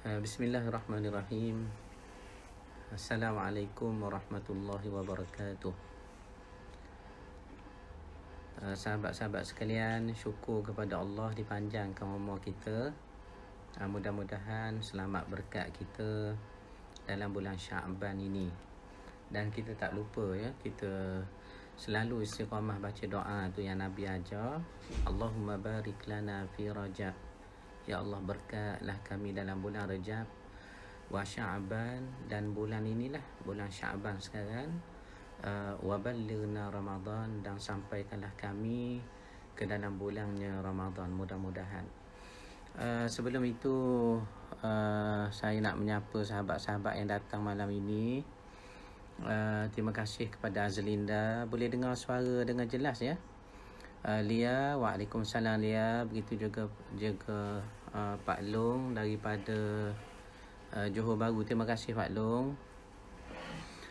Bismillahirrahmanirrahim. Assalamualaikum warahmatullahi wabarakatuh. Sahabat-sahabat sekalian, syukur kepada Allah dipanjangkan umur kita. Mudah-mudahan selamat berkat kita dalam bulan Syaban ini. Dan kita tak lupa ya, kita selalu istiqamah baca doa tu yang Nabi ajar. Allahumma barik lana fi Rajab. Ya Allah, berkatlah kami dalam bulan Rajab wa Sya'ban, dan bulan inilah bulan Sya'ban sekarang. Wa ballighna Ramadan, dan sampaikanlah kami ke dalam bulannya Ramadan, mudah-mudahan. Sebelum itu saya nak menyapa sahabat-sahabat yang datang malam ini. Terima kasih kepada Azlinda. Boleh dengar suara dengan jelas ya? Lia, waalaikumsalam Lia. Begitu juga Pak Long daripada Johor Bahru. Terima kasih Pak Long.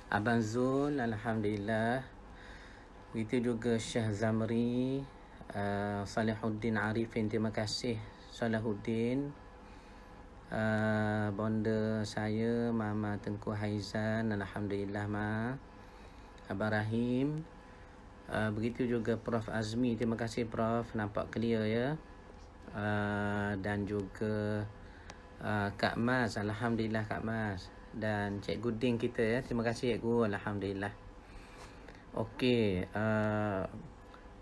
Abang Zul, alhamdulillah. Begitu juga Syah Zamri, Salahuddin Arifin. Terima kasih Salahuddin. Bonda saya Mama Tengku Haizan, alhamdulillah Ma. Abang Rahim. Begitu juga Prof Azmi. Terima kasih Prof, nampak clear ya. Dan juga Kak Mas, alhamdulillah Kak Mas. Dan Cikgu Ding kita ya. Terima kasih Cikgu, alhamdulillah. Okey,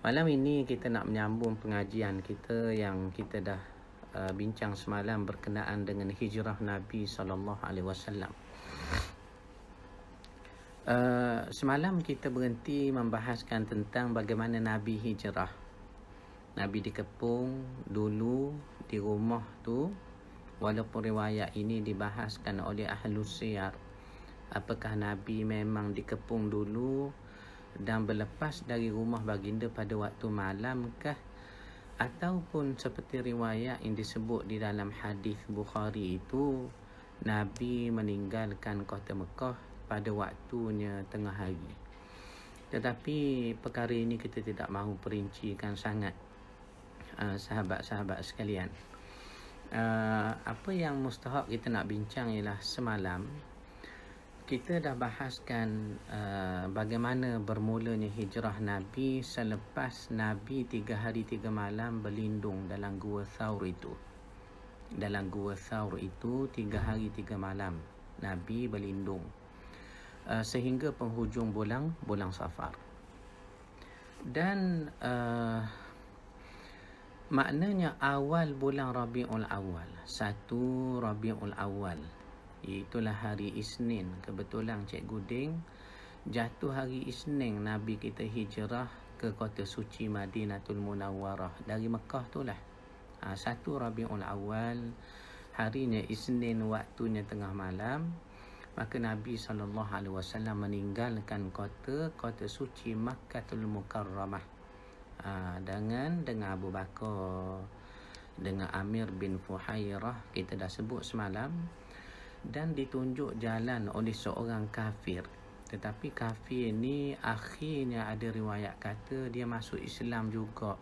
malam ini kita nak menyambung pengajian kita yang kita dah bincang semalam berkenaan dengan hijrah Nabi SAW. Semalam kita berhenti membahaskan tentang bagaimana Nabi hijrah. Nabi dikepung dulu di rumah tu, walaupun riwayat ini dibahaskan oleh Ahlus Siyar. Apakah Nabi memang dikepung dulu dan berlepas dari rumah baginda pada waktu malamkah? Ataupun seperti riwayat yang disebut di dalam hadis Bukhari itu, Nabi meninggalkan kota Mekah pada waktunya tengah hari. Tetapi perkara ini kita tidak mahu perincikan sangat, sahabat-sahabat sekalian. Apa yang mustahak kita nak bincang ialah semalam kita dah bahaskan bagaimana bermulanya hijrah Nabi selepas Nabi 3 hari 3 malam berlindung dalam Gua Thawr itu. Dalam Gua Thawr itu 3 hari 3 malam Nabi berlindung sehingga penghujung bulan Safar. Dan maknanya awal bulan Rabiul Awal, 1 Rabiul Awal, itulah hari Isnin. Kebetulan Cikgu Ding jatuh hari Isnin Nabi kita hijrah ke kota suci Madinatul Munawwarah dari Mekah tu lah. 1 Rabiul Awal, harinya Isnin, waktunya tengah malam. Maka Nabi SAW meninggalkan kota suci Makkatul Mukarramah dengan Abu Bakar, dengan Amir bin Fuhairah, kita dah sebut semalam. Dan ditunjuk jalan oleh seorang kafir. Tetapi kafir ni akhirnya ada riwayat kata dia masuk Islam juga,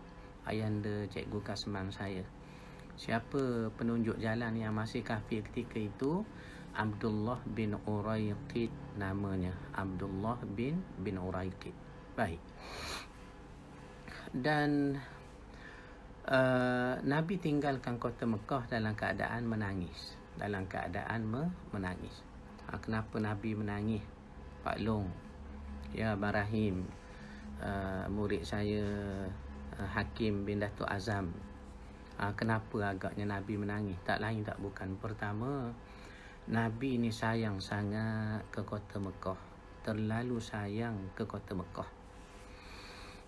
ayanda Cikgu Kasman saya. Siapa penunjuk jalan yang masih kafir ketika itu? Abdullah bin Uraiqid namanya. Abdullah bin Uraiqid. Baik. Dan Nabi tinggalkan kota Mekah dalam keadaan menangis. Kenapa Nabi menangis? Pak Long, ya, Abang Rahim, murid saya Hakim bin Datuk Azam. Kenapa agaknya Nabi menangis? Tak lain tak bukan. Pertama, Nabi ni sayang sangat ke kota Mekah. Terlalu sayang ke kota Mekah.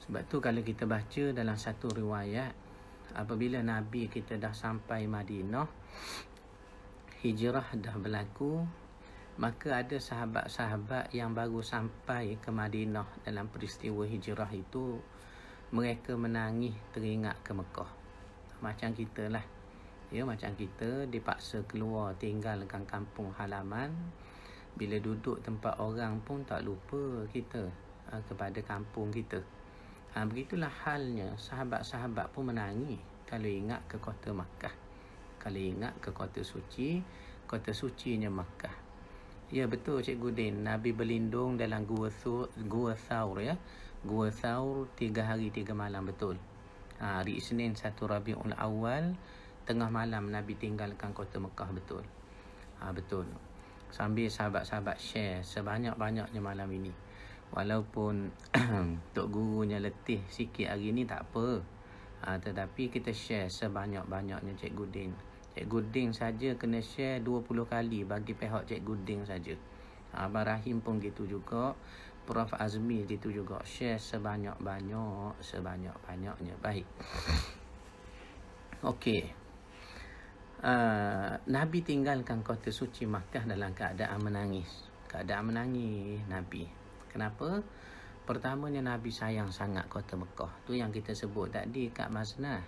Sebab tu kalau kita baca dalam satu riwayat, apabila Nabi kita dah sampai Madinah, hijrah dah berlaku, maka ada sahabat-sahabat yang baru sampai ke Madinah dalam peristiwa hijrah itu, mereka menangis teringat ke Mekah. Macam kita lah. Ya, macam kita dipaksa keluar tinggalkan kampung halaman. Bila duduk tempat orang pun tak lupa kita kepada kampung kita. Begitulah halnya sahabat-sahabat pun menangis kalau ingat ke kota Makkah, kalau ingat ke kota suci, kota sucinya Makkah. Ya betul Cikgu Din, Nabi berlindung dalam Gua Thawr ya. Gua Thawr 3 hari 3 malam, betul. Hari Isnin 1 Rabiul Awal, tengah malam Nabi tinggalkan kota Mekah, betul. Betul. Sambil sahabat-sahabat share sebanyak-banyaknya malam ini. Walaupun Tok Gurunya letih sikit hari ni, tak apa. Tetapi kita share sebanyak-banyaknya Cikgu Din. Cikgu Din saja kena share 20 kali bagi pihak Cikgu Din saja. Abang Rahim pun gitu juga. Prof Azmi gitu juga. Share sebanyak-banyaknya. Baik. Okey. Nabi tinggalkan kota suci Makkah dalam keadaan menangis. Nabi. Kenapa? Pertamanya Nabi sayang sangat kota Mekah. Tu yang kita sebut tadi kat Maznah.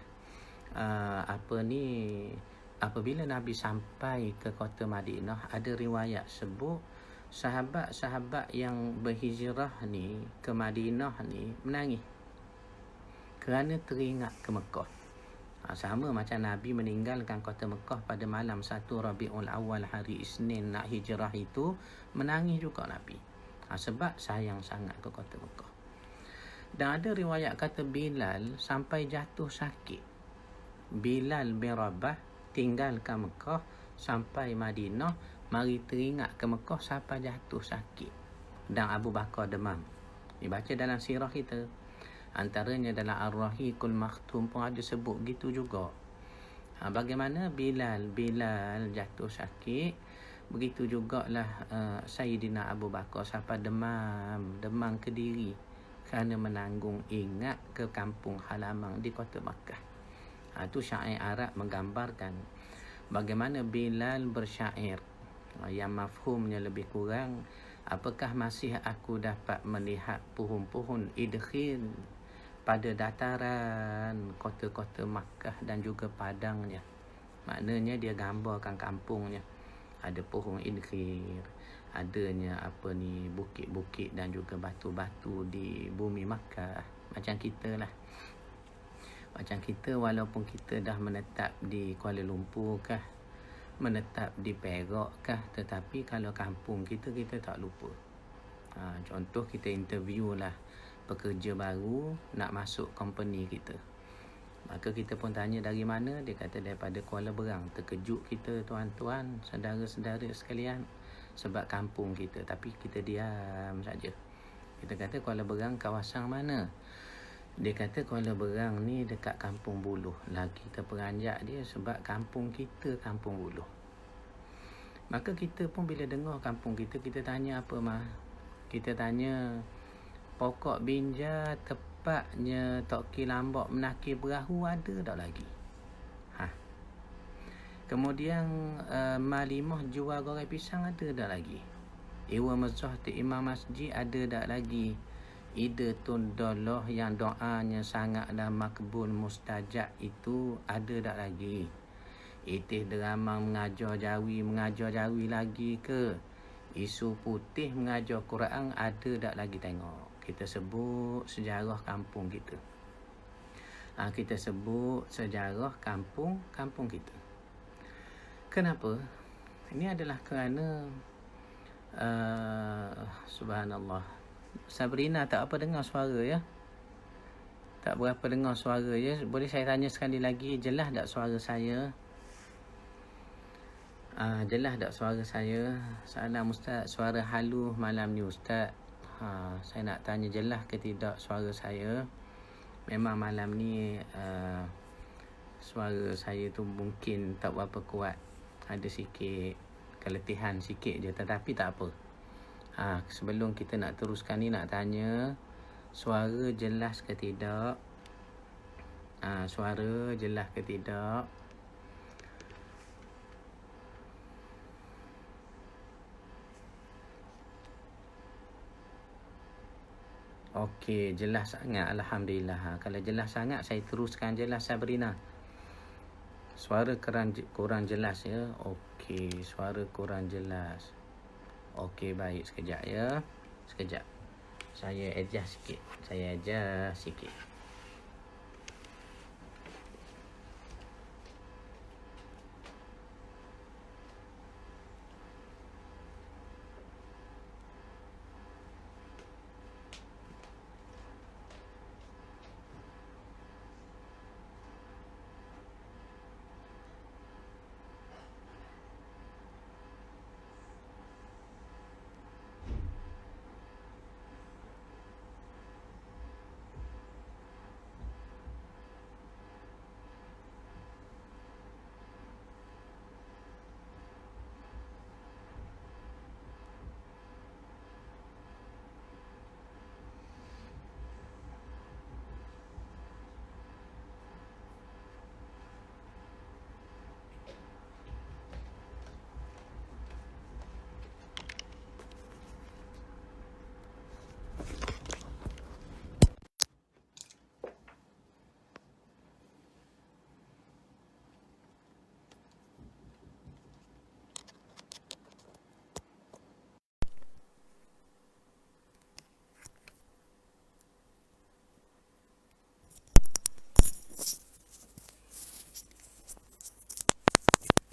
Apabila Nabi sampai ke kota Madinah, ada riwayat sebut sahabat-sahabat yang berhijrah ni ke Madinah ni menangis kerana teringat ke Mekah. Sama macam Nabi meninggalkan kota Mekah pada malam 1 Rabiul Awal hari Isnin nak hijrah itu, menangis juga Nabi. Sebab sayang sangat ke kota Mekah. Dan ada riwayat kata Bilal sampai jatuh sakit. Bilal bin Rabah tinggalkan Mekah sampai Madinah, mari teringat ke Mekah sampai jatuh sakit. Dan Abu Bakar demam. Dibaca dalam sirah kita. Antaranya dalam Ar-Rahiqul Maktum pun ada sebut gitu juga. Bagaimana Bilal jatuh sakit, begitu jugalah Sayyidina Abu Bakar sampai demam ke diri kerana menanggung ingat ke kampung halaman di kota Makkah. Itu syair Arab menggambarkan bagaimana Bilal bersyair yang mafhumnya lebih kurang, apakah masih aku dapat melihat pohon-pohon idkhil pada dataran kota-kota Makkah dan juga padangnya. Maknanya dia gambarkan kampungnya. Ada pohon idkhil, adanya bukit-bukit dan juga batu-batu di bumi Makkah. Macam kita lah. Macam kita, walaupun kita dah menetap di Kuala Lumpur kah, menetap di Perak kah, tetapi kalau kampung kita tak lupa. Contoh kita interview lah pekerja baru nak masuk company kita. Maka kita pun tanya dari mana, dia kata daripada Kuala Berang. Terkejut kita tuan-tuan, saudara-saudara sekalian, sebab kampung kita. Tapi kita diam saja. Kita kata Kuala Berang kawasan mana? Dia kata Kuala Berang ni dekat Kampung Buluh. Lagi terperanjat dia sebab kampung kita Kampung Buluh. Maka kita pun bila dengar kampung kita tanya apa mah? Kita tanya pokok binja tepatnya Toki Lambok menakir perahu ada tak lagi? Kemudian Malimah jual goreng pisang ada tak lagi? Iwa Mazah Imam Masjid ada tak lagi? Ida Tundallah yang doanya sangatlah makbul mustajab itu ada tak lagi? Itih drama mengajar jawi lagi ke? Isu putih mengajar Quran ada tak lagi? Tengok, kita sebut sejarah kampung kita. Kita sebut sejarah kampung kita. Kenapa? Ini adalah kerana subhanallah, Sabrina tak apa dengar suara ya. Tak berapa dengar suara ya. Boleh saya tanya sekali lagi, jelas tak suara saya? Jelas tak suara saya? Salam Ustaz, suara halu malam ni Ustaz. Saya nak tanya jelas ke tidak suara saya? Memang malam ni suara saya tu mungkin tak berapa kuat. Ada sikit keletihan sikit je, tetapi tak apa. Sebelum kita nak teruskan ni, nak tanya suara jelas ke tidak? Suara jelas ke tidak? Okey, jelas sangat, alhamdulillah. Kalau jelas sangat, saya teruskan jelas Sabrina. Suara kurang jelas ya. Okey, suara kurang jelas. Okey, baik, sekejap ya. Sekejap. Saya adjust sikit.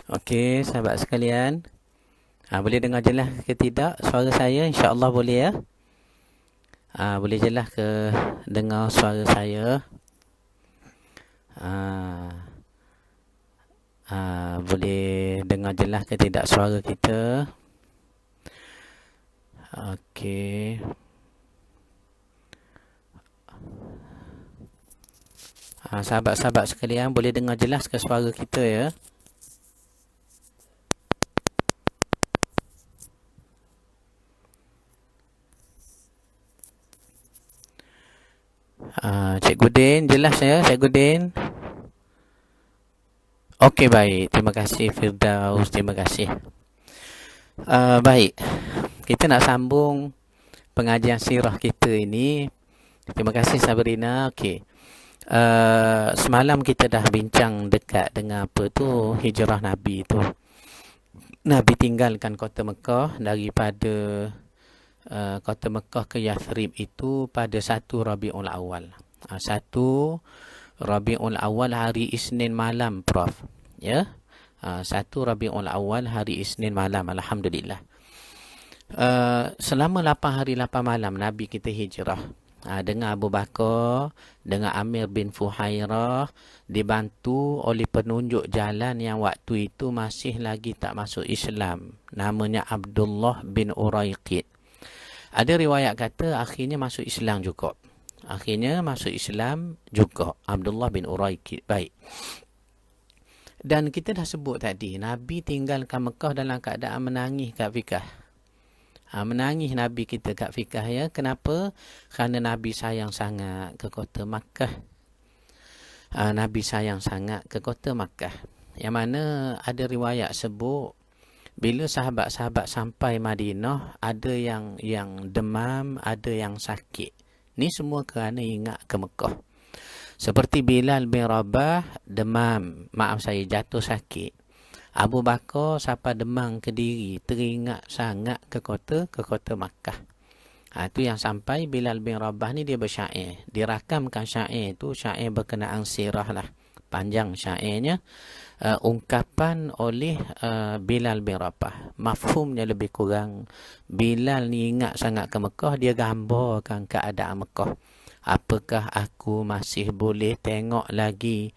Okey, sahabat sekalian. Boleh dengar jelas ke tidak suara saya? InsyaAllah boleh ya. Boleh jelas ke dengar suara saya? Boleh dengar jelas ke tidak suara kita? Okey. Sahabat-sahabat sekalian, boleh dengar jelas ke suara kita ya? Cikgu Din, jelas ya Cikgu Din? Okey, baik. Terima kasih Firdaus, terima kasih. Baik, kita nak sambung pengajian sirah kita ini. Terima kasih Sabrina. Okey. Semalam kita dah bincang dekat dengan apa tu, hijrah Nabi tu. Nabi tinggalkan kota Mekah daripada kota Mekah ke Yathrib itu pada 1 Rabiul Awal. 1 Rabiul Awal hari Isnin malam, Prof. Ya. 1 Rabiul Awal hari Isnin malam, alhamdulillah. Selama 8 hari 8 malam Nabi kita hijrah. Dengan Abu Bakar, dengan Amir bin Fuhairah, dibantu oleh penunjuk jalan yang waktu itu masih lagi tak masuk Islam. Namanya Abdullah bin Uraiqid. Ada riwayat kata akhirnya masuk Islam juga. Abdullah bin Uraiqid. Baik. Dan kita dah sebut tadi, Nabi tinggalkan Mekah dalam keadaan menangis kat fikah. Menangis Nabi kita kat fikah ya. Kenapa? Kerana Nabi sayang sangat ke kota Makkah. Nabi sayang sangat ke kota Makkah. Yang mana ada riwayat sebut, bila sahabat-sahabat sampai Madinah, ada yang demam, ada yang sakit. Ni semua kerana ingat ke Mekah. Seperti Bilal bin Rabah, demam, jatuh sakit. Abu Bakar sampai demam ke diri, teringat sangat ke kota Makkah. Itu yang sampai Bilal bin Rabah ni dia bersyair. Dirakamkan syair tu, syair berkenaan sirah lah. Panjang syairnya. Ungkapan oleh Bilal bin Rabah. Mafhumnya lebih kurang, Bilal ni ingat sangat ke Mekah, dia gambarkan keadaan Mekah. Apakah aku masih boleh tengok lagi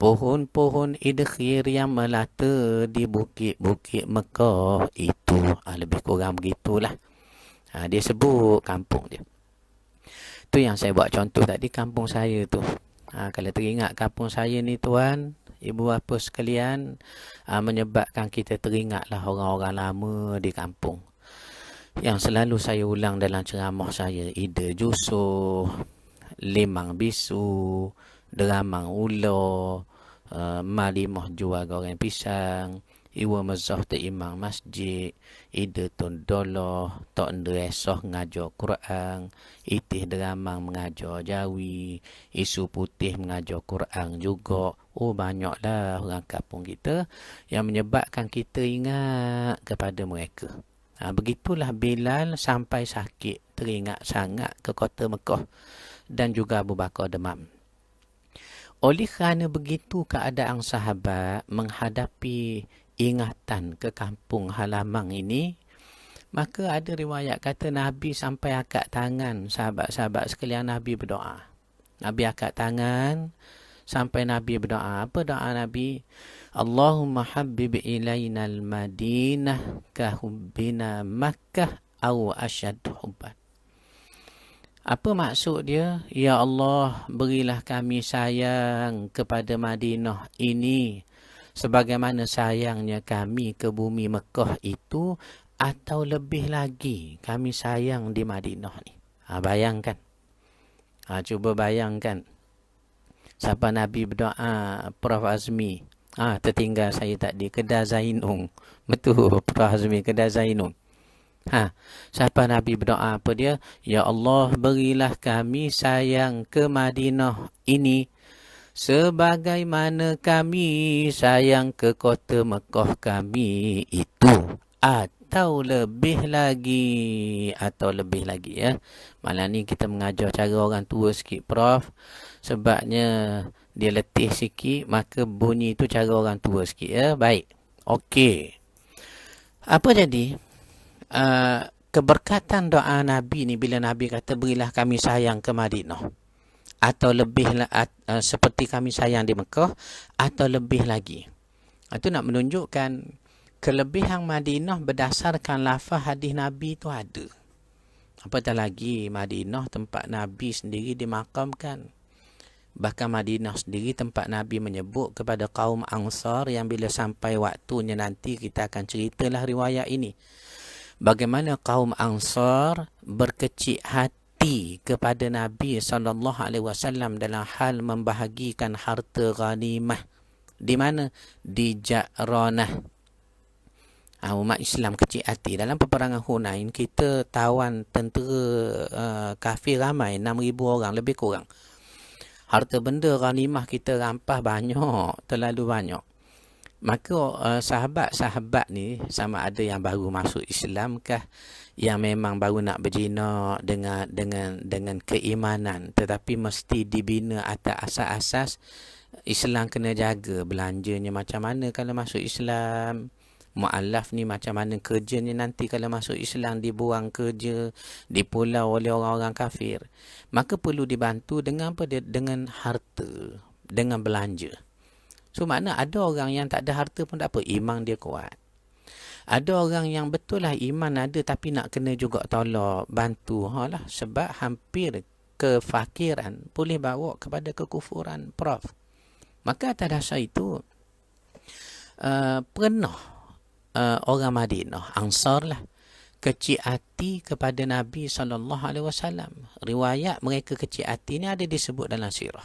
pohon-pohon idkhir yang melata di bukit-bukit Mekah itu? Lebih kurang begitulah. Dia sebut kampung dia. Tu yang saya buat contoh tadi, kampung saya tu. Kalau teringat kampung saya ni tuan, ibu bapa sekalian, menyebabkan kita teringatlah orang-orang lama di kampung. Yang selalu saya ulang dalam ceramah saya, Ida Jusuh, Limang Bisu, Deramang Ulo, Malimah jual goreng pisang, Iwa Mazah Imam Masjid, Ida Tondoloh, Tok Nderesoh ngajar Quran, Itih Deramang mengajar Jawi, Isu Putih mengajar Quran juga. Banyaklah orang kampung kita yang menyebabkan kita ingat kepada mereka. Begitulah Bilal sampai sakit, teringat sangat ke kota Mekah, dan juga Abu Bakar demam. Oleh kerana begitu keadaan sahabat menghadapi ingatan ke kampung halaman ini, maka ada riwayat kata Nabi sampai akad tangan. Sahabat-sahabat sekalian, Nabi berdoa. Nabi akad tangan sampai Nabi berdoa. Apa doa Nabi? Allahumma habbib ilaina al-Madinah kahubbina Makkah aw asyad hubban. Apa maksud dia? Ya Allah, berilah kami sayang kepada Madinah ini sebagaimana sayangnya kami ke bumi Mekah itu, atau lebih lagi kami sayang di Madinah ni. Bayangkan. Cuba bayangkan. Siapa Nabi berdoa, Prof Azmi. Tertinggal saya tadi, Kedah Zainung. Betul, Prof Azmi, Kedah Zainung. Siapa Nabi berdoa apa dia? Ya Allah, berilah kami sayang ke Madinah ini sebagaimana kami sayang ke kota Mekah kami itu, atau lebih lagi ya. Malam ni kita mengajar cara orang tua sikit, Prof. Sebabnya dia letih sikit, maka bunyi tu cara orang tua sikit ya. Baik. Okey. Apa jadi? Keberkatan doa Nabi ni bila Nabi kata berilah kami sayang ke Madinah, atau lebih seperti kami sayang di Mekah, atau lebih lagi. Itu nak menunjukkan kelebihan Madinah berdasarkan lafaz hadis Nabi tu ada. Apatah lagi Madinah tempat Nabi sendiri dimakamkan. Bahkan Madinah sendiri tempat Nabi menyebut kepada kaum Ansar yang bila sampai waktunya nanti kita akan ceritalah riwayat ini. Bagaimana kaum Ansar berkecil hati kepada Nabi SAW dalam hal membahagikan harta ghanimah. Di mana? Di Ja'ranah. Umat Islam kecil hati. Dalam peperangan Hunain, kita tawan tentera kafir ramai, 6,000 orang, lebih kurang. Harta benda ghanimah kita rampas banyak, terlalu banyak. Maka sahabat-sahabat ni sama ada yang baru masuk Islam kah, yang memang baru nak berjinak dengan keimanan, tetapi mesti dibina atas asas-asas Islam. Kena jaga belanjanya macam mana kalau masuk Islam. Mu'alaf ni macam mana kerjanya nanti kalau masuk Islam, dibuang kerja, dipulau oleh orang-orang kafir. Maka perlu dibantu dengan apa? Dengan harta, dengan belanja. So makna ada orang yang tak ada harta pun tak apa, iman dia kuat. Ada orang yang betul lah iman ada tapi nak kena juga tolong, bantu. Sebab hampir kefakiran boleh bawa kepada kekufuran, Prof. Maka atas dasar itu pernah orang Madinah, Ansar lah, kecil hati kepada Nabi SAW. Riwayat mereka kecil hati ni ada disebut dalam sirah.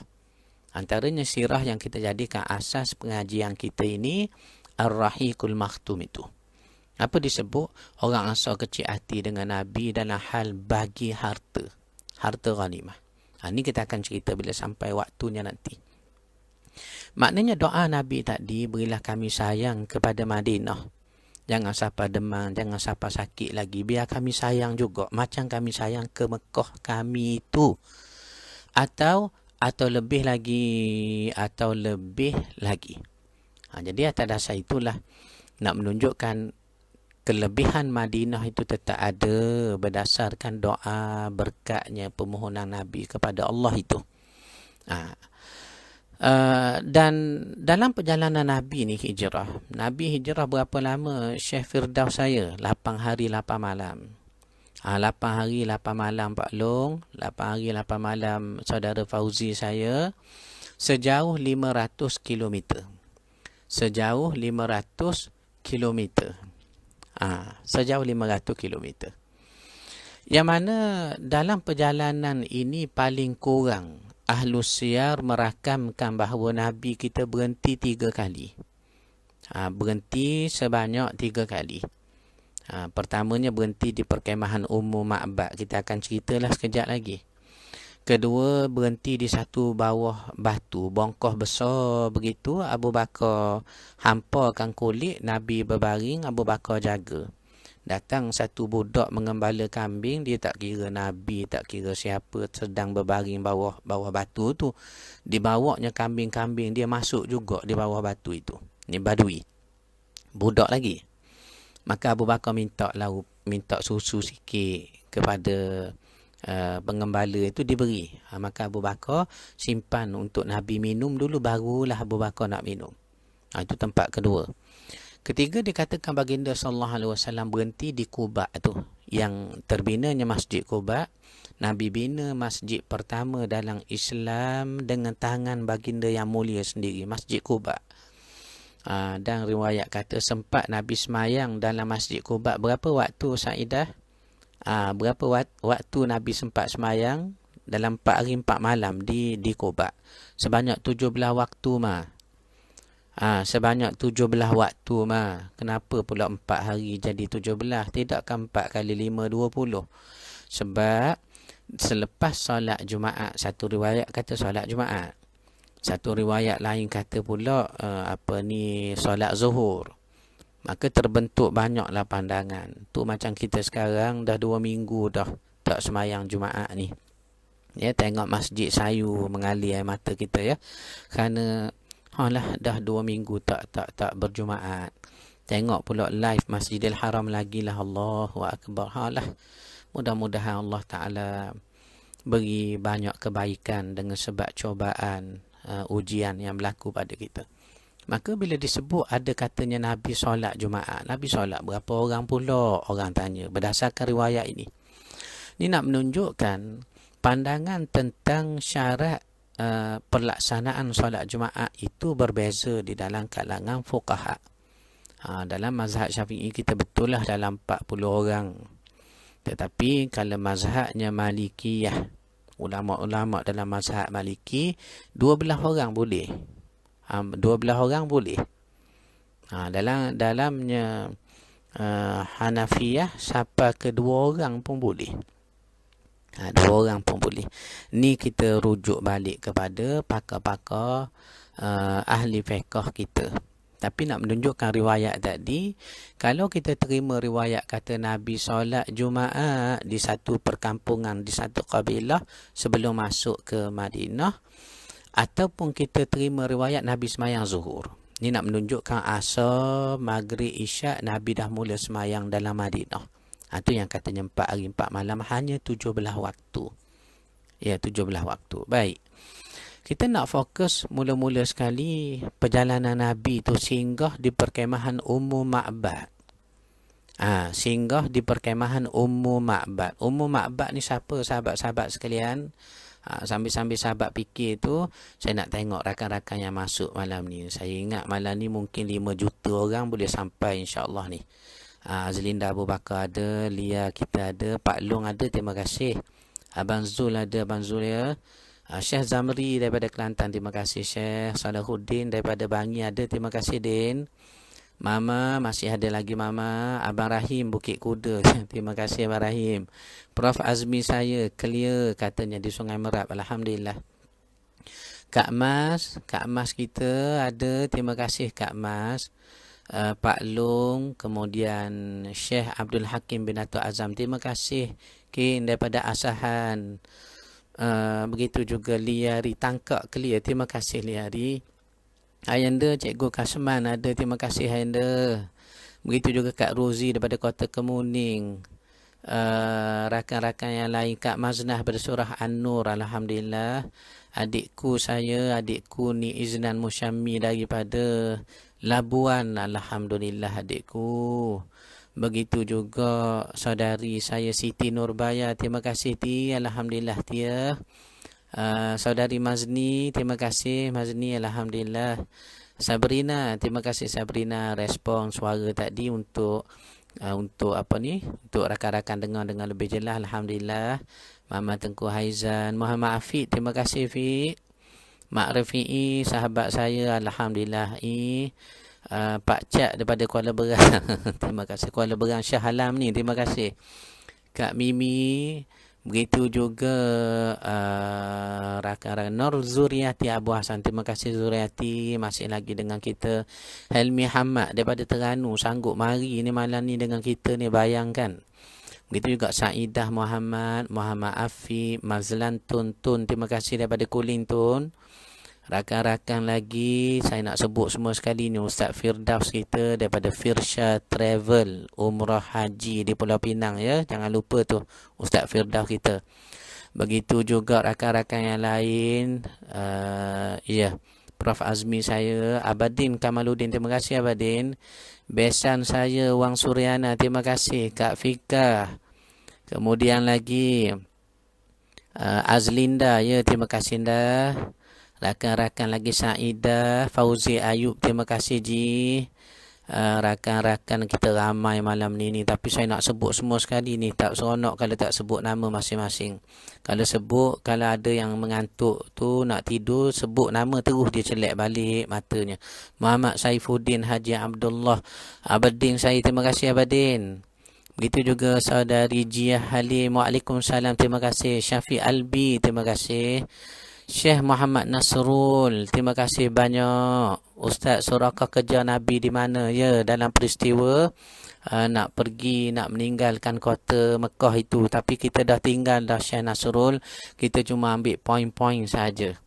Antaranya sirah yang kita jadikan asas pengajian kita ini, Ar-Rahiqul Makhtum itu. Apa disebut? Orang Ansar kecil hati dengan Nabi dalam hal bagi harta ghanimah. Ini kita akan cerita bila sampai waktunya nanti. Maknanya doa Nabi tadi, berilah kami sayang kepada Madinah. Jangan siapa demam, jangan siapa sakit lagi. Biar kami sayang juga, macam kami sayang ke Mekah kami itu. Atau lebih lagi. Jadi atas dasar itulah nak menunjukkan kelebihan Madinah itu tetap ada berdasarkan doa berkatnya permohonan Nabi kepada Allah itu. Dan dalam perjalanan Nabi ni hijrah. Nabi hijrah berapa lama? Syekh Firdaus saya 8 hari 8 malam. 8 hari 8 malam Pak Long, 8 hari 8 malam saudara Fauzi saya, sejauh 500 km. Sejauh 500 km. Sejauh 500 km. Yang mana dalam perjalanan ini paling kurang Ahlus Siyar merakamkan bahawa Nabi kita berhenti 3 kali. Berhenti sebanyak 3 kali. Pertamanya berhenti di perkemahan Ummu Ma'bad. Kita akan ceritalah sekejap lagi. Kedua, berhenti di satu bawah batu, bongkah besar begitu. Abu Bakar hampakan kulit, Nabi berbaring, Abu Bakar jaga. Datang satu budak mengembala kambing, dia tak kira Nabi, tak kira siapa, sedang berbaring bawah batu tu. Dibawanya kambing-kambing, dia masuk juga di bawah batu itu. Ni Badui, budak lagi. Maka Abu Bakar minta susu sikit kepada pengembala itu, diberi. Maka Abu Bakar simpan untuk Nabi minum dulu, barulah Abu Bakar nak minum. Itu tempat kedua. Ketiga, dikatakan baginda SAW berhenti di Quba tu, yang terbinanya Masjid Quba. Nabi bina masjid pertama dalam Islam dengan tangan baginda yang mulia sendiri, Masjid Quba. Dan riwayat kata sempat Nabi semayang dalam Masjid Quba. Berapa waktu, Saidah? Berapa waktu Nabi sempat semayang? Dalam 4 hari 4 malam di Quba. Sebanyak 17 waktu mah. Sebanyak 17 waktu mah. Kenapa pula 4 hari jadi 17? Tidakkah 4 kali 5, 20? Sebab selepas solat Jumaat, satu riwayat kata solat Jumaat, satu riwayat lain kata pula solat Zuhur. Maka terbentuk banyaklah pandangan. Tu macam kita sekarang dah 2 minggu dah tak semayang Jumaat ni. Ya, tengok masjid sayu mengalir air mata kita ya. Kerana dah 2 minggu tak berjumaat. Tengok pula live Masjidil Haram lagi lah. Allahu Akbar. Halah. Mudah-mudahan Allah Ta'ala beri banyak kebaikan dengan sebab cobaan, ujian yang berlaku pada kita. Maka bila disebut ada katanya Nabi solat Jumaat, Nabi solat berapa orang pula? Orang tanya berdasarkan riwayat ini. Ini nak menunjukkan pandangan tentang syarat pelaksanaan solat Jumaat itu berbeza di dalam kalangan fuqaha. Dalam mazhab Syafi'i kita betul lah dalam 40 orang. Tetapi kalau mazhabnya Malikiyah, ulama-ulama dalam mazhab Maliki, 12 orang boleh. 12 orang boleh. Dalamnya Hanafiyah sampai ke 2 orang pun boleh. 2 orang pun boleh. Ni kita rujuk balik kepada pakar-pakar ahli fiqh kita. Tapi nak menunjukkan riwayat tadi, kalau kita terima riwayat kata Nabi solat Jumaat di satu perkampungan, di satu kabilah sebelum masuk ke Madinah, ataupun kita terima riwayat Nabi semayang zuhur. Ini nak menunjukkan asar, maghrib, isyak Nabi dah mula semayang dalam Madinah. Itu yang katanya 4 hari 4 malam, hanya 17 waktu. Ya, 17 waktu. Baik. Kita nak fokus mula-mula sekali perjalanan Nabi itu singgah di perkemahan Ummu Ma'bad. Singgah di perkemahan Ummu Ma'bad. Ummu Ma'bad ni siapa sahabat-sahabat sekalian? Sambil-sambil sahabat fikir tu, saya nak tengok rakan-rakan yang masuk malam ni. Saya ingat malam ni mungkin 5 juta orang boleh sampai insya-Allah ni. Azlinda Abu Bakar ada, Lia kita ada, Pak Long ada, terima kasih. Abang Zul ada, Abang Zul ya. Syekh Zamri daripada Kelantan, terima kasih. Syekh Salahuddin daripada Bangi ada, terima kasih Din. Mama masih ada lagi Mama. Abang Rahim Bukit Kuda, terima kasih Abang Rahim. Prof Azmi saya clear katanya di Sungai Merap, alhamdulillah. Kak Mas kita ada, terima kasih Kak Mas. Pak Long, kemudian Syekh Abdul Hakim bin Atul Azam, terima kasih. Kin daripada Asahan. Begitu juga Liari Tangkak clear, terima kasih Liari. Ayanda Cikgu Kasman ada, terima kasih Ayanda. Begitu juga Kak Rozi daripada Kota Kemuning. Rakan-rakan yang lain, Kak Maznah daripada Surah An-Nur, alhamdulillah. Adikku Ni Iznan Musyami daripada Labuan, alhamdulillah adikku. Begitu juga saudari saya Siti Nurbaya, terima kasih Ti, alhamdulillah Tia. Saudari Mazni, terima kasih Mazni, alhamdulillah. Sabrina, terima kasih Sabrina respon suara tadi untuk apa ni? Untuk rakan-rakan dengar dengan lebih jelas, alhamdulillah. Mama Tengku Haizan, Muhammad Afiq, terima kasih Fiq. Mak Rafi'i, sahabat saya, alhamdulillah. Pak Cak daripada Kuala Berang, terima kasih. Kuala Berang Shah Alam ni, terima kasih. Kak Mimi, begitu juga rakan-rakan Nur Zuriati Abu Hasan, terima kasih Zuriati masih lagi dengan kita. Helmi Hamad daripada Terengganu sanggup mari ni malam ni dengan kita ni, bayangkan. Begitu juga Saidah Muhammad Afi, Mazlan Tun, terima kasih daripada Kuling Tun. Rakan-rakan lagi saya nak sebut semua sekali ni, Ustaz Firdaus kita daripada Firsha Travel Umrah Haji di Pulau Pinang ya, jangan lupa tu Ustaz Firdaus kita. Begitu juga rakan-rakan yang lain, Prof Azmi saya, Abadin Kamaluddin, terima kasih Abadin. Besan saya Wang Suryana, terima kasih. Kak Fika, kemudian lagi Azlinda ya, terima kasih dah. Rakan-rakan lagi Saidah, Fauzi Ayub, terima kasih Ji. Rakan-rakan kita ramai malam ni, tapi saya nak sebut semua sekali ni, tak seronok kalau tak sebut nama masing-masing. Kalau sebut, kalau ada yang mengantuk tu nak tidur, sebut nama terus dia celak balik matanya. Muhammad Saifuddin Haji Abdullah, Abadin saya, terima kasih Abadin. Begitu juga saudari Jiah Halim, waalaikumsalam, terima kasih. Syafiq Albi, terima kasih. Syekh Muhammad Nasrul, terima kasih banyak. Ustaz Surakah kerja Nabi di mana? Ya, dalam peristiwa nak meninggalkan kota Mekah itu. Tapi kita dah tinggal dah Syekh Nasrul. Kita cuma ambil poin-poin saja.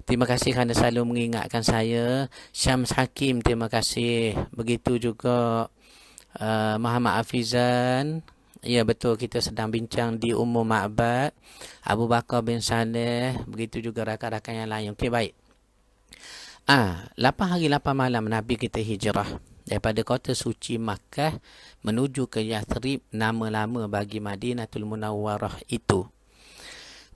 Terima kasih kerana selalu mengingatkan saya. Syams Hakim, terima kasih. Begitu juga Muhammad Afizan. Ya, betul, kita sedang bincang di Ummu Ma'bad, Abu Bakar bin Saleh, begitu juga rakan-rakan yang lain. Okey, baik. 8 hari 8 malam Nabi kita hijrah daripada kota suci Makkah menuju ke Yathrib, nama lama bagi Madinatul Munawwarah itu.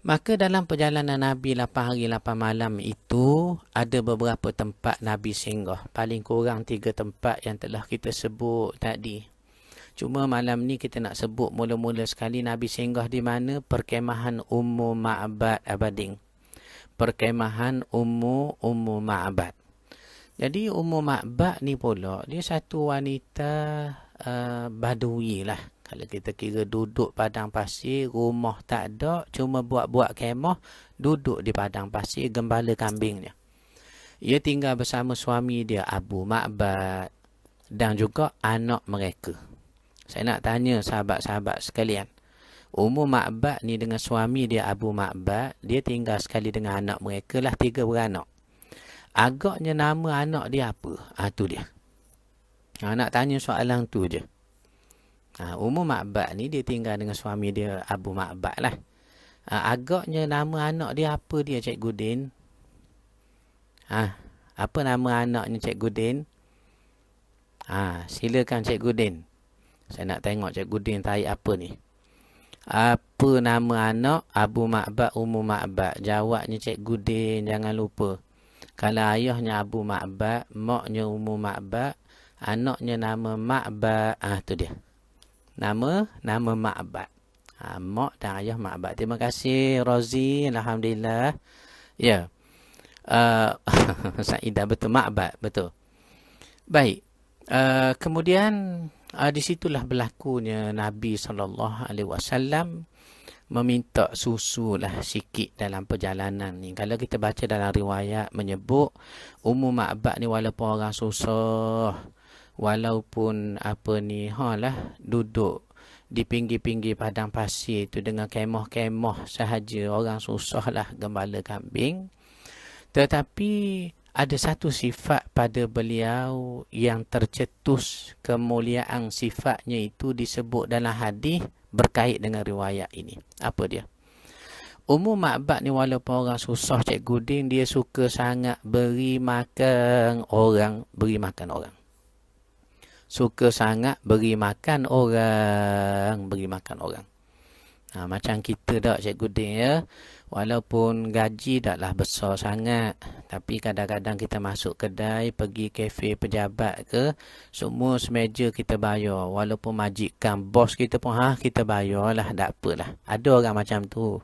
Maka dalam perjalanan Nabi 8 hari 8 malam itu, ada beberapa tempat Nabi singgah. Paling kurang 3 tempat yang telah kita sebut tadi. Cuma malam ni kita nak sebut mula-mula sekali Nabi singgah di mana? Perkemahan Ummu Ma'bad Abading. Perkemahan Ummu Ma'bad. Jadi Ummu Ma'bad ni pula, dia satu wanita badui lah. Kalau kita kira duduk padang pasir, rumah tak ada, cuma buat-buat kemah, duduk di padang pasir, gembala kambingnya. Ia tinggal bersama suami dia, Abu Ma'bad, dan juga anak mereka. Saya nak tanya sahabat-sahabat sekalian, Ummu Ma'bad ni dengan suami dia, Abu Ma'bad, dia tinggal sekali dengan anak mereka lah, 3 beranak. Agaknya nama anak dia apa? Tu dia. Nak tanya soalan tu je. Ummu Ma'bad ni dia tinggal dengan suami dia Abu Ma'bad lah. Agaknya nama anak dia apa dia, Cikgu Din? Apa nama anaknya, Cikgu Din? Silakan Cikgu Din. Saya nak tengok Cikgu Din tarik apa ni. Apa nama anak Abu Ma'bad, Ummu Ma'bad? Jawabnya Cikgu Din, jangan lupa. Kalau ayahnya Abu Ma'bad, maknya Ummu Ma'bad, anaknya nama Ma'bad. Tu dia. Nama Ma'bad. Mak dan ayah Ma'bad. Terima kasih Rozi, alhamdulillah. Ya. Saidah, betul, Ma'bad, betul. Baik. Kemudian disitulah berlakunya Nabi SAW meminta susu lah sikit dalam perjalanan ni. Kalau kita baca dalam riwayat menyebut Ummu Ma'bad ni walaupun orang susah, walaupun duduk di pinggir-pinggir padang pasir itu dengan kemah-kemah sahaja, orang susah lah gembala kambing, tetapi ada satu sifat pada beliau yang tercetus kemuliaan sifatnya itu disebut dalam hadis berkait dengan riwayat ini. Apa dia? Ummu Ma'bad ni walaupun orang susah, Cikgu Din, dia suka sangat beri makan orang. Suka sangat beri makan orang. Macam kita tak, Cikgu Din, ya. Walaupun gaji taklah besar sangat, tapi kadang-kadang kita masuk kedai, pergi kafe pejabat ke, semua semeja kita bayar. Walaupun majikan, bos kita pun kita bayar lah, tak apalah. Ada orang macam tu.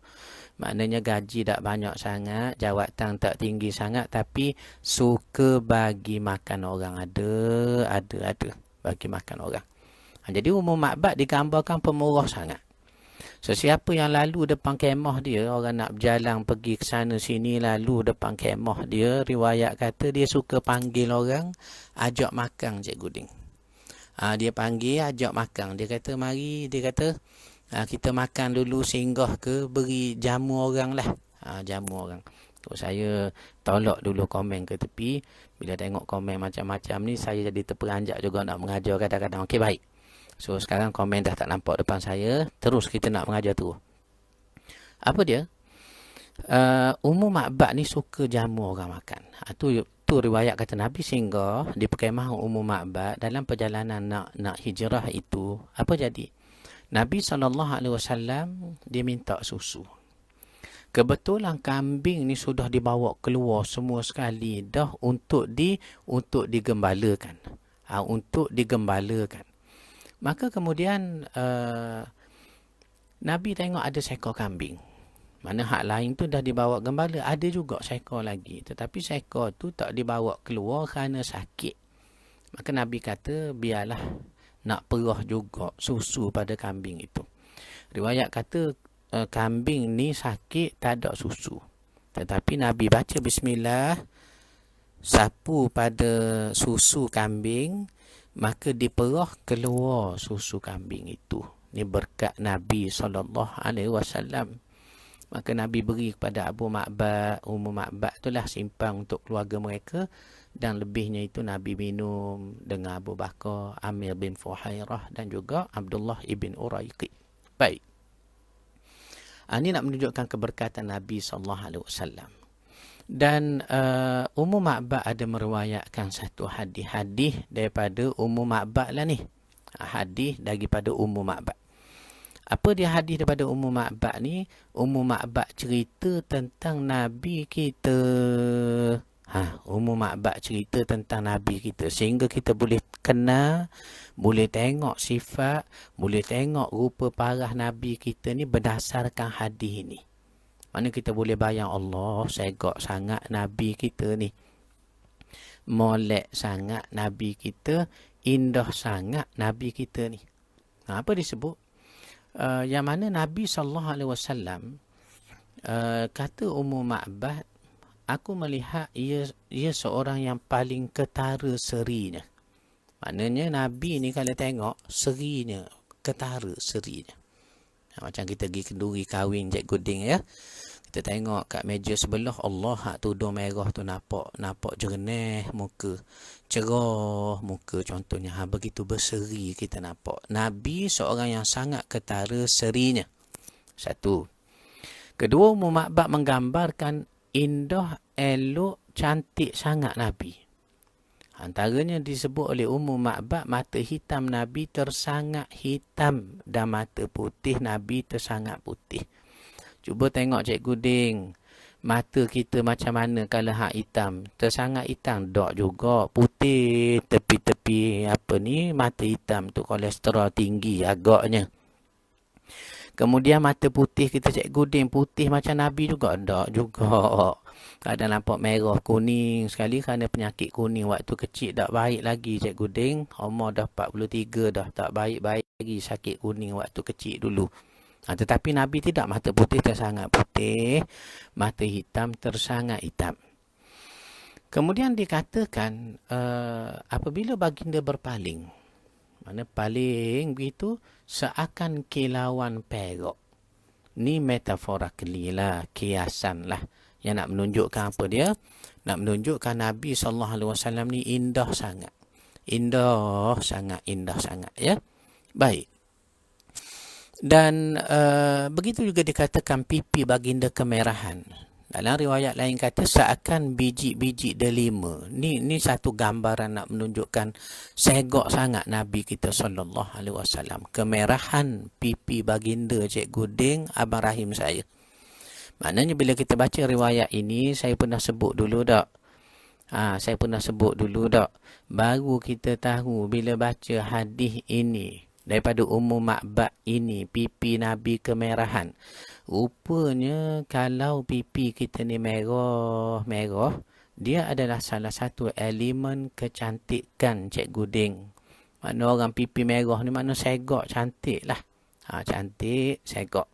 Maknanya gaji tak banyak sangat, jawatan tak tinggi sangat, tapi suka bagi makan orang. Ada bagi makan orang. Jadi Ummu Ma'bad digambarkan pemurah sangat. Sesiapa yang lalu depan kemah dia, orang nak berjalan pergi ke sana sini, lalu depan kemah dia, riwayat kata dia suka panggil orang, ajak makan, Cikgu Ding. Dia panggil, ajak makan. Dia kata, mari, dia kata, kita makan dulu, singgah ke, beri jamu orang lah. Jamu orang. Saya tolak dulu komen ke tepi. Bila tengok komen macam-macam ni, saya jadi terperanjat juga nak mengajar kadang-kadang. Okey, baik. So, sekarang komen dah tak nampak depan saya. Terus kita nak mengajar tu. Apa dia? Ummu Ma'bad ni suka jamu orang makan. Tu riwayat kata Nabi singgah di perkemahan Ummu Ma'bad dalam perjalanan nak hijrah itu. Apa jadi? Nabi SAW dia minta susu. Kebetulan kambing ni sudah dibawa keluar semua sekali dah untuk digembalakan. Untuk digembalakan. Maka kemudian Nabi tengok ada seekor kambing. Mana hak lain tu dah dibawa gembala, ada juga seekor lagi. Tetapi seekor tu tak dibawa keluar kerana sakit. Maka Nabi kata biarlah nak perah juga susu pada kambing itu. Riwayat kata kambing ni sakit tak ada susu. Tetapi Nabi baca bismillah, sapu pada susu kambing, maka diperah keluar susu kambing itu. Ini berkat Nabi SAW. Maka Nabi beri kepada Abu Ma'bad, Ummu Ma'bad itulah simpan untuk keluarga mereka, dan lebihnya itu Nabi minum dengan Abu Bakar, Amir bin Fuhairah dan juga Abdullah ibn Uraiqi. Baik. Ini nak menunjukkan keberkatan Nabi SAW. Dan Ummu Ma'bad ada meriwayatkan satu hadis daripada Ummu Ma'bad lah ni. Hadis daripada Ummu Ma'bad. Apa dia hadis daripada Ummu Ma'bad ni? Ummu Ma'bad cerita tentang Nabi kita. Ummu Ma'bad cerita tentang Nabi kita. Sehingga kita boleh kenal, boleh tengok sifat, boleh tengok rupa parah Nabi kita ni berdasarkan hadis ni. Mana kita boleh bayang, Allah, segak sangat Nabi kita ni. Molek sangat Nabi kita. Indah sangat Nabi kita ni. Apa disebut? Yang mana Nabi SAW kata Ummu Ma'bad, aku melihat ia seorang yang paling ketara serinya. Maknanya Nabi ni kalau tengok serinya, ketara serinya. Macam kita pergi kenduri kahwin Cik Guding ya. Kita tengok kat meja sebelah, Allah hak tudung merah tu nampak jernih muka, cerah muka contohnya. Begitu berseri kita nampak. Nabi seorang yang sangat ketara serinya. Satu. Kedua, Ummu Ma'bad menggambarkan indah, elok, cantik sangat Nabi. Antaranya disebut oleh Ummu Ma'bad, mata hitam Nabi tersangat hitam dan mata putih Nabi tersangat putih. Cuba tengok Cik Guding, mata kita macam mana kalau hak hitam? Tersangat hitam, dok juga. Putih, tepi-tepi mata hitam tu kolesterol tinggi agaknya. Kemudian mata putih kita Cik Guding, putih macam Nabi juga, dok juga. Kadang nampak merah, kuning sekali kerana penyakit kuning. Waktu kecil tak baik lagi Cik Guding. Umur dah 43 dah, tak baik-baik lagi sakit kuning waktu kecil dulu. Tetapi Nabi tidak, mata putih tersangat putih, mata hitam tersangat hitam. Kemudian dikatakan apabila baginda berpaling, mana paling begitu seakan kilauan perak. Ni metaphorically lah, kiasan lah. Yang nak menunjukkan apa dia? Nak menunjukkan Nabi SAW ni indah sangat. Indah sangat ya. Baik. Dan begitu juga dikatakan pipi baginda kemerahan. Dalam riwayat lain kata seakan biji-biji delima. Ni satu gambaran nak menunjukkan segak sangat Nabi kita SAW. Kemerahan pipi baginda Cik Guding, Abang Rahim saya. Maknanya bila kita baca riwayat ini, saya pernah sebut dulu tak? Baru kita tahu bila baca hadis ini daripada Ummu Ma'bad ini, pipi Nabi kemerahan. Rupanya kalau pipi kita ni merah, dia adalah salah satu elemen kecantikan Cik Guding. Mana orang pipi merah ni mana segak cantik lah. Cantik, segak.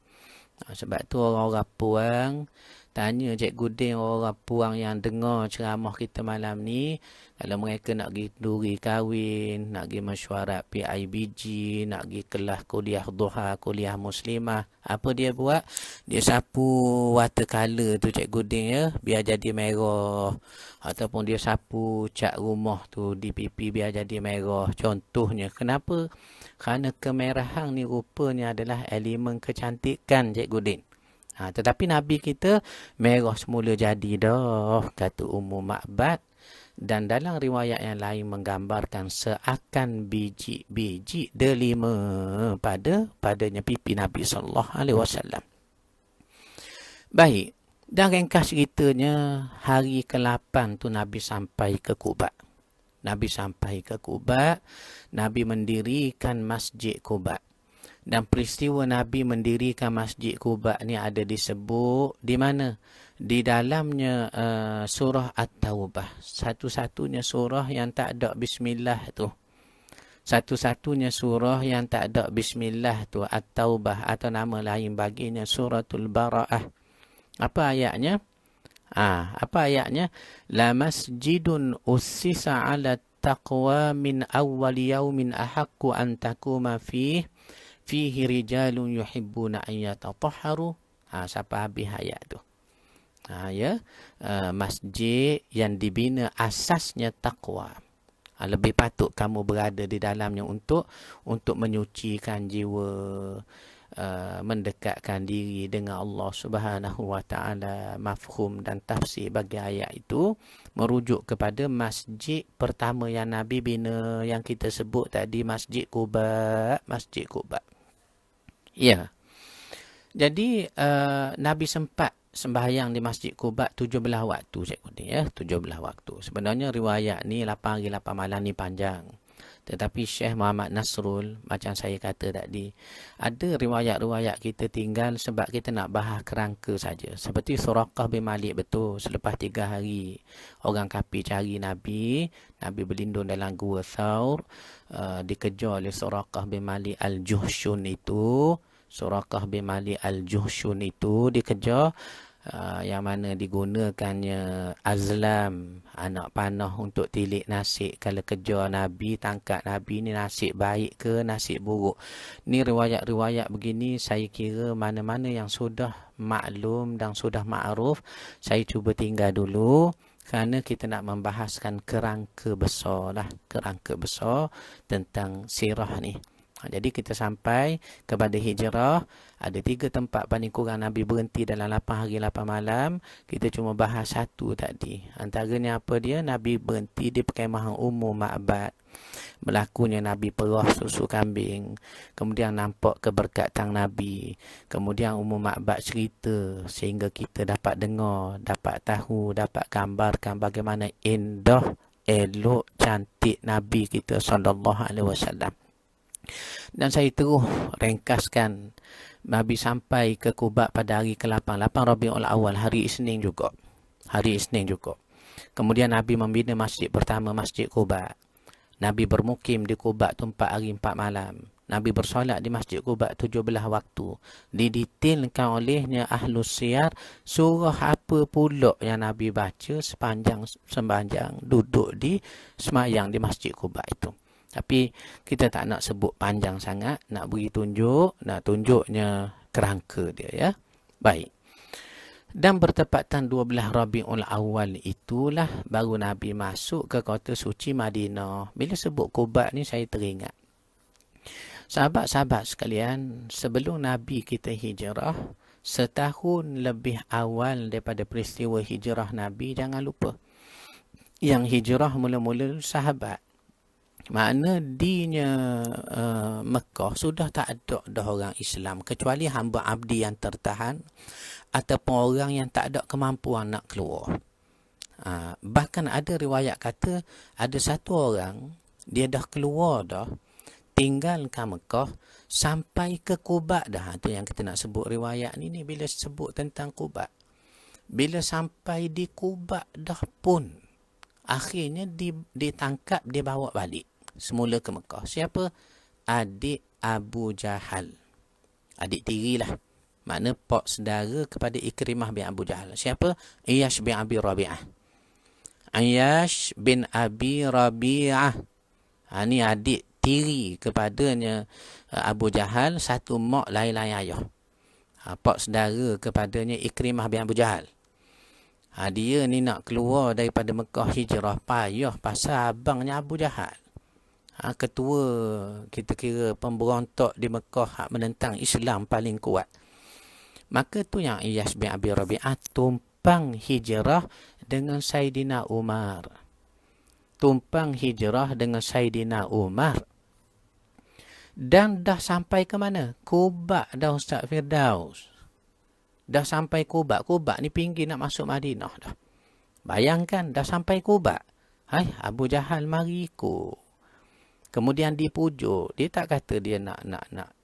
Sebab tu orang-orang puang tanya Cik Guding, orang puang yang dengar ceramah kita malam ni, kalau mereka nak pergi duri kahwin, nak pergi mesyuarat PIBG, nak pergi kelas kuliah duha, kuliah muslimah, apa dia buat? Dia sapu watercolor tu Cik Guding ya, biar jadi merah. Ataupun dia sapu cat rumah tu di pipi biar jadi merah. Contohnya, kenapa? Kerana kemerahan ni rupanya adalah elemen kecantikan Cik Guding. Tetapi Nabi kita merah semula jadi dah, kata Ummu Ma'bad. Dan dalam riwayat yang lain menggambarkan seakan biji-biji delima padanya pipi Nabi SAW. Baik, dan ringkas ceritanya, hari ke-8 tu Nabi sampai ke Quba. Nabi mendirikan Masjid Quba. Dan peristiwa Nabi mendirikan Masjid Quba ni ada disebut di mana? Di dalamnya surah At-Taubah. Satu-satunya surah yang tak ada bismillah tu. Satu-satunya surah yang tak ada bismillah tu At-Taubah, atau nama lain baginya Suratul Bara'ah. Apa ayatnya? La masjidun ussisa ala taqwa min awwal yaumin ahaqqu an takuma fihi rijalun yuhibbuna an yatatahharu. Sampai habis ayat tu. Masjid yang dibina asasnya taqwa. Lebih patut kamu berada di dalamnya untuk menyucikan jiwa, mendekatkan diri dengan Allah Subhanahu wa taala. Mafhum dan tafsir bagi ayat itu merujuk kepada masjid pertama yang Nabi bina, yang kita sebut tadi, Masjid Quba. Masjid Quba. Ya. Jadi Nabi sempat sembahyang di Masjid Quba 17 waktu, cikgu ni, 17 waktu. Sebenarnya riwayat ni 8 hari 8 malam ni panjang. Tetapi Syekh Muhammad Nasrul, macam saya kata tadi, ada riwayat-riwayat kita tinggal sebab kita nak bahas kerangka saja. Seperti Suraqah bin Malik, betul, selepas 3 hari orang kafir cari Nabi berlindung dalam gua Thawr, dikejar oleh Suraqah bin Malik Al-Juhshun itu. Suraqah bin Malik Al-Juhshun itu dikejar, yang mana digunakannya azlam, anak panah, untuk tilik nasib. Kalau kejar Nabi, tangkap Nabi ni, nasib baik ke nasib buruk. Ni riwayat-riwayat begini, saya kira mana-mana yang sudah maklum dan sudah ma'ruf, saya cuba tinggal dulu. Kerana kita nak membahaskan kerangka besar lah, kerangka besar tentang sirah ni. Jadi kita sampai kepada hijrah. Ada 3 tempat paling kurang Nabi berhenti dalam 8 hari 8 malam. Kita cuma bahas satu tadi. Antaranya apa dia? Nabi berhenti di perkemahan umum Ma'bad. Berlakunya Nabi perah susu kambing. Kemudian nampak keberkatan Nabi. Kemudian umum Ma'bad cerita sehingga kita dapat dengar, dapat tahu, dapat gambarkan bagaimana indah, elok, cantik Nabi kita SAW. Dan saya terus ringkaskan, Nabi sampai ke Quba pada hari ke-8, 8 Rabiul Awal, hari Isnin juga. Kemudian Nabi membina masjid pertama, Masjid Quba. Nabi bermukim di Quba tu 4 hari 4 malam. Nabi bersolat di Masjid Quba 17 waktu. Didetailkan olehnya Ahlus Siyar surah apa pula yang Nabi baca sepanjang sembahyang duduk di semayang di Masjid Quba itu. Tapi kita tak nak sebut panjang sangat, nak beri tunjuk, nak tunjuknya kerangka dia, ya. Baik. Dan bertepatan 12 Rabiul Awal itulah baru Nabi masuk ke kota suci Madinah. Bila sebut Quba ni saya teringat. Sahabat-sahabat sekalian, sebelum Nabi kita hijrah, setahun lebih awal daripada peristiwa hijrah Nabi, jangan lupa. Yang hijrah mula-mula sahabat. Makna dinya Mekah sudah tak ada dah orang Islam, kecuali hamba abdi yang tertahan ataupun orang yang tak ada kemampuan nak keluar. Bahkan ada riwayat kata ada satu orang, dia dah keluar dah, tinggalkan Mekah sampai ke Quba dah. Itu yang kita nak sebut riwayat ni bila sebut tentang Quba. Bila sampai di Quba dah pun, akhirnya ditangkap, dia bawa balik semula ke Mekah. Siapa? Adik Abu Jahal. Adik tirilah. Makna pak saudara kepada Ikrimah bin Abu Jahal. Siapa? Iyash bin Abi Rabi'ah. Iyash bin Abi Rabi'ah. Ni adik tiri kepadanya Abu Jahal, satu mak lain-lain ayah. Pak saudara kepadanya Ikrimah bin Abu Jahal. Dia ni nak keluar daripada Mekah hijrah, payah pasal abangnya Abu Jahal. Ketua, kita kira pemberontak di Mekah hak menentang Islam paling kuat. Maka tu yang Iyash bin Abi Rabi'ah tumpang hijrah dengan Saidina Umar. Dan dah sampai ke mana? Quba dah, Ustaz Firdaus. Dah sampai Quba. Quba ni pinggir nak masuk Madinah dah. Bayangkan dah sampai Quba. Hai, Abu Jahal mari ikut. Kemudian dipujuk. Dia tak kata dia nak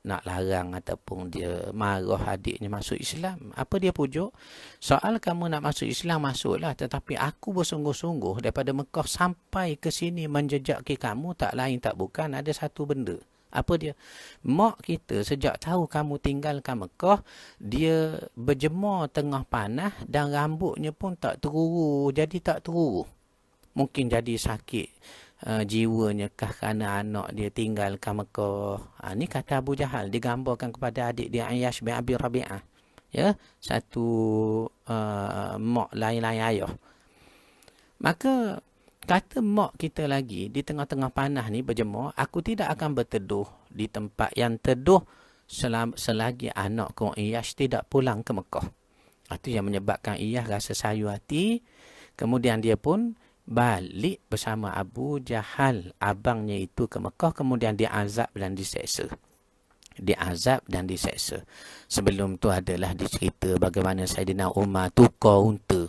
larang ataupun dia marah adiknya masuk Islam. Apa dia pujuk? Soal kamu nak masuk Islam, masuklah. Tetapi aku bersungguh-sungguh daripada Mekah sampai ke sini menjejaki kamu, tak lain tak bukan ada satu benda. Apa dia? Mak kita sejak tahu kamu tinggalkan Mekah, dia berjemur tengah panas dan rambutnya pun tak teruru. Jadi tak teruru. Mungkin jadi sakit jiwanya kah kerana anak dia tinggalkan Mekah. Ni kata Abu Jahal, digambarkan kepada adik dia Iyash bin Abi Rabi'ah. Ya, satu mak lain-lain ayah. Maka kata mak kita lagi di tengah-tengah panas ni berjemur, aku tidak akan berteduh di tempat yang teduh selagi anak kau Iyash tidak pulang ke Mekah. Itu yang menyebabkan Iyash rasa sayu hati. Kemudian dia pun balik bersama Abu Jahal, abangnya itu, ke Mekah. Kemudian dia azab dan diseksa. Sebelum tu adalah dicerita bagaimana Saidina Umar tukar unta.